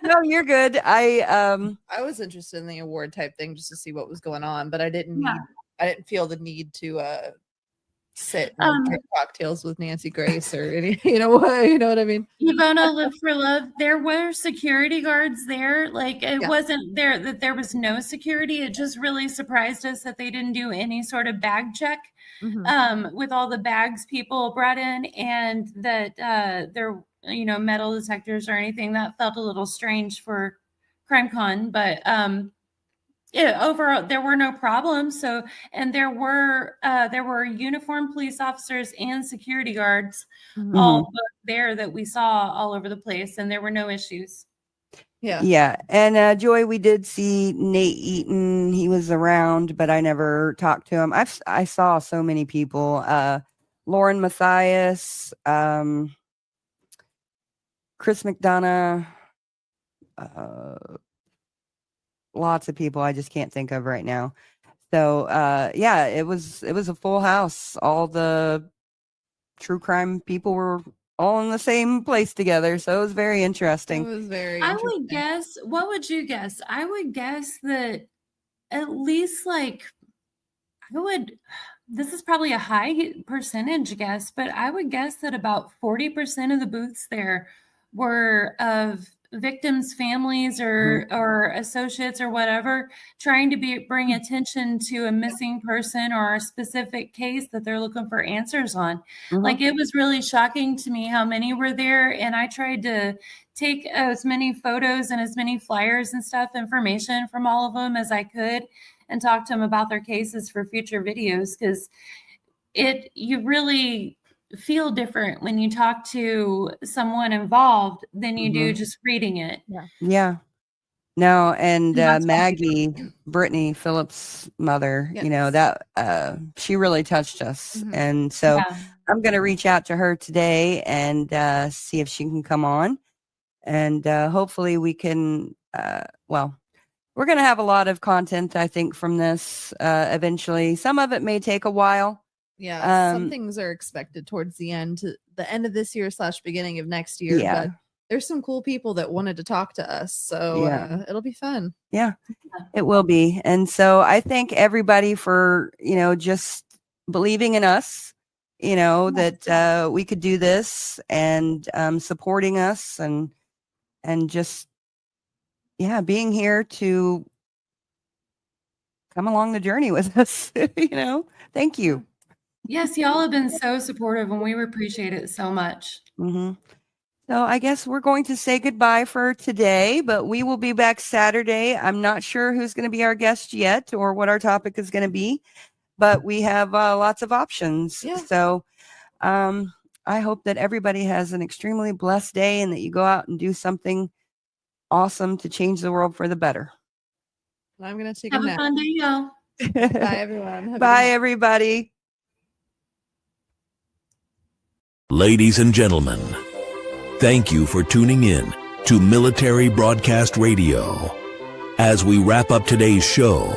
No, you're good. I was interested in the award type thing just to see what was going on, but I didn't feel the need to sit and drink cocktails with Nancy Grace or any, you know what I mean? Ivona Live for Love. There were security guards there. Like it wasn't there that there was no security. It just really surprised us that they didn't do any sort of bag check with all the bags people brought in, and that there, you know, metal detectors or anything. That felt a little strange for CrimeCon, but yeah, overall there were no problems. So, and there were uniformed police officers and security guards all there that we saw all over the place, and there were no issues. Yeah. And Joy, we did see Nate Eaton. He was around, but I never talked to him. I saw so many people. Lauren Mathias, Chris McDonough, lots of people I just can't think of right now. So yeah, it was a full house. All the true crime people were all in the same place together. So it was very interesting. It was very I interesting. would guess, what would you guess? I would guess that at least this is probably a high percentage guess, but I would guess that about 40% of the booths there were of victims' families or associates or whatever, trying to bring attention to a missing person or a specific case that they're looking for answers on. Like, it was really shocking to me how many were there, and I tried to take as many photos and as many flyers and stuff, information from all of them as I could, and talk to them about their cases for future videos, because you really feel different when you talk to someone involved than you do just reading it. Yeah. No, and Maggie, Brittany Phillips' mother, you know, that she really touched us. And so I'm going to reach out to her today and see if she can come on. And hopefully we can, we're going to have a lot of content, I think, from this eventually. Some of it may take a while. Yeah, some things are expected towards the end of this year / beginning of next year. Yeah. But there's some cool people that wanted to talk to us. So it'll be fun. Yeah, it will be. And so I thank everybody for, you know, just believing in us, you know, that we could do this, and supporting us and just, being here to come along the journey with us, you know. Thank you. Yes, y'all have been so supportive, and we appreciate it so much. So I guess we're going to say goodbye for today, but we will be back Saturday. I'm not sure who's going to be our guest yet or what our topic is going to be, but we have lots of options. So I hope that everybody has an extremely blessed day and that you go out and do something awesome to change the world for the better. I'm going to take a nap. Have a fun day, y'all. Bye, everyone. Bye, everybody. Ladies and gentlemen, thank you for tuning in to Military Broadcast Radio. As we wrap up today's show,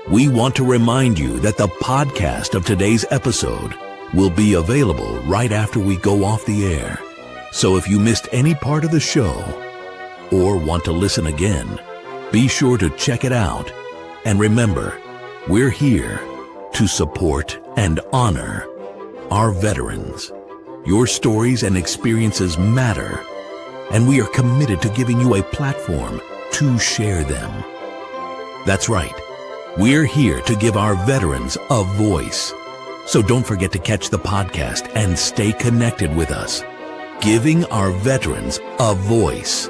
we want to remind you that the podcast of today's episode will be available right after we go off the air. So if you missed any part of the show or want to listen again, be sure to check it out. And remember, we're here to support and honor our veterans. Your stories and experiences matter, and we are committed to giving you a platform to share them. That's right. We're here to give our veterans a voice. So don't forget to catch the podcast and stay connected with us. Giving our veterans a voice.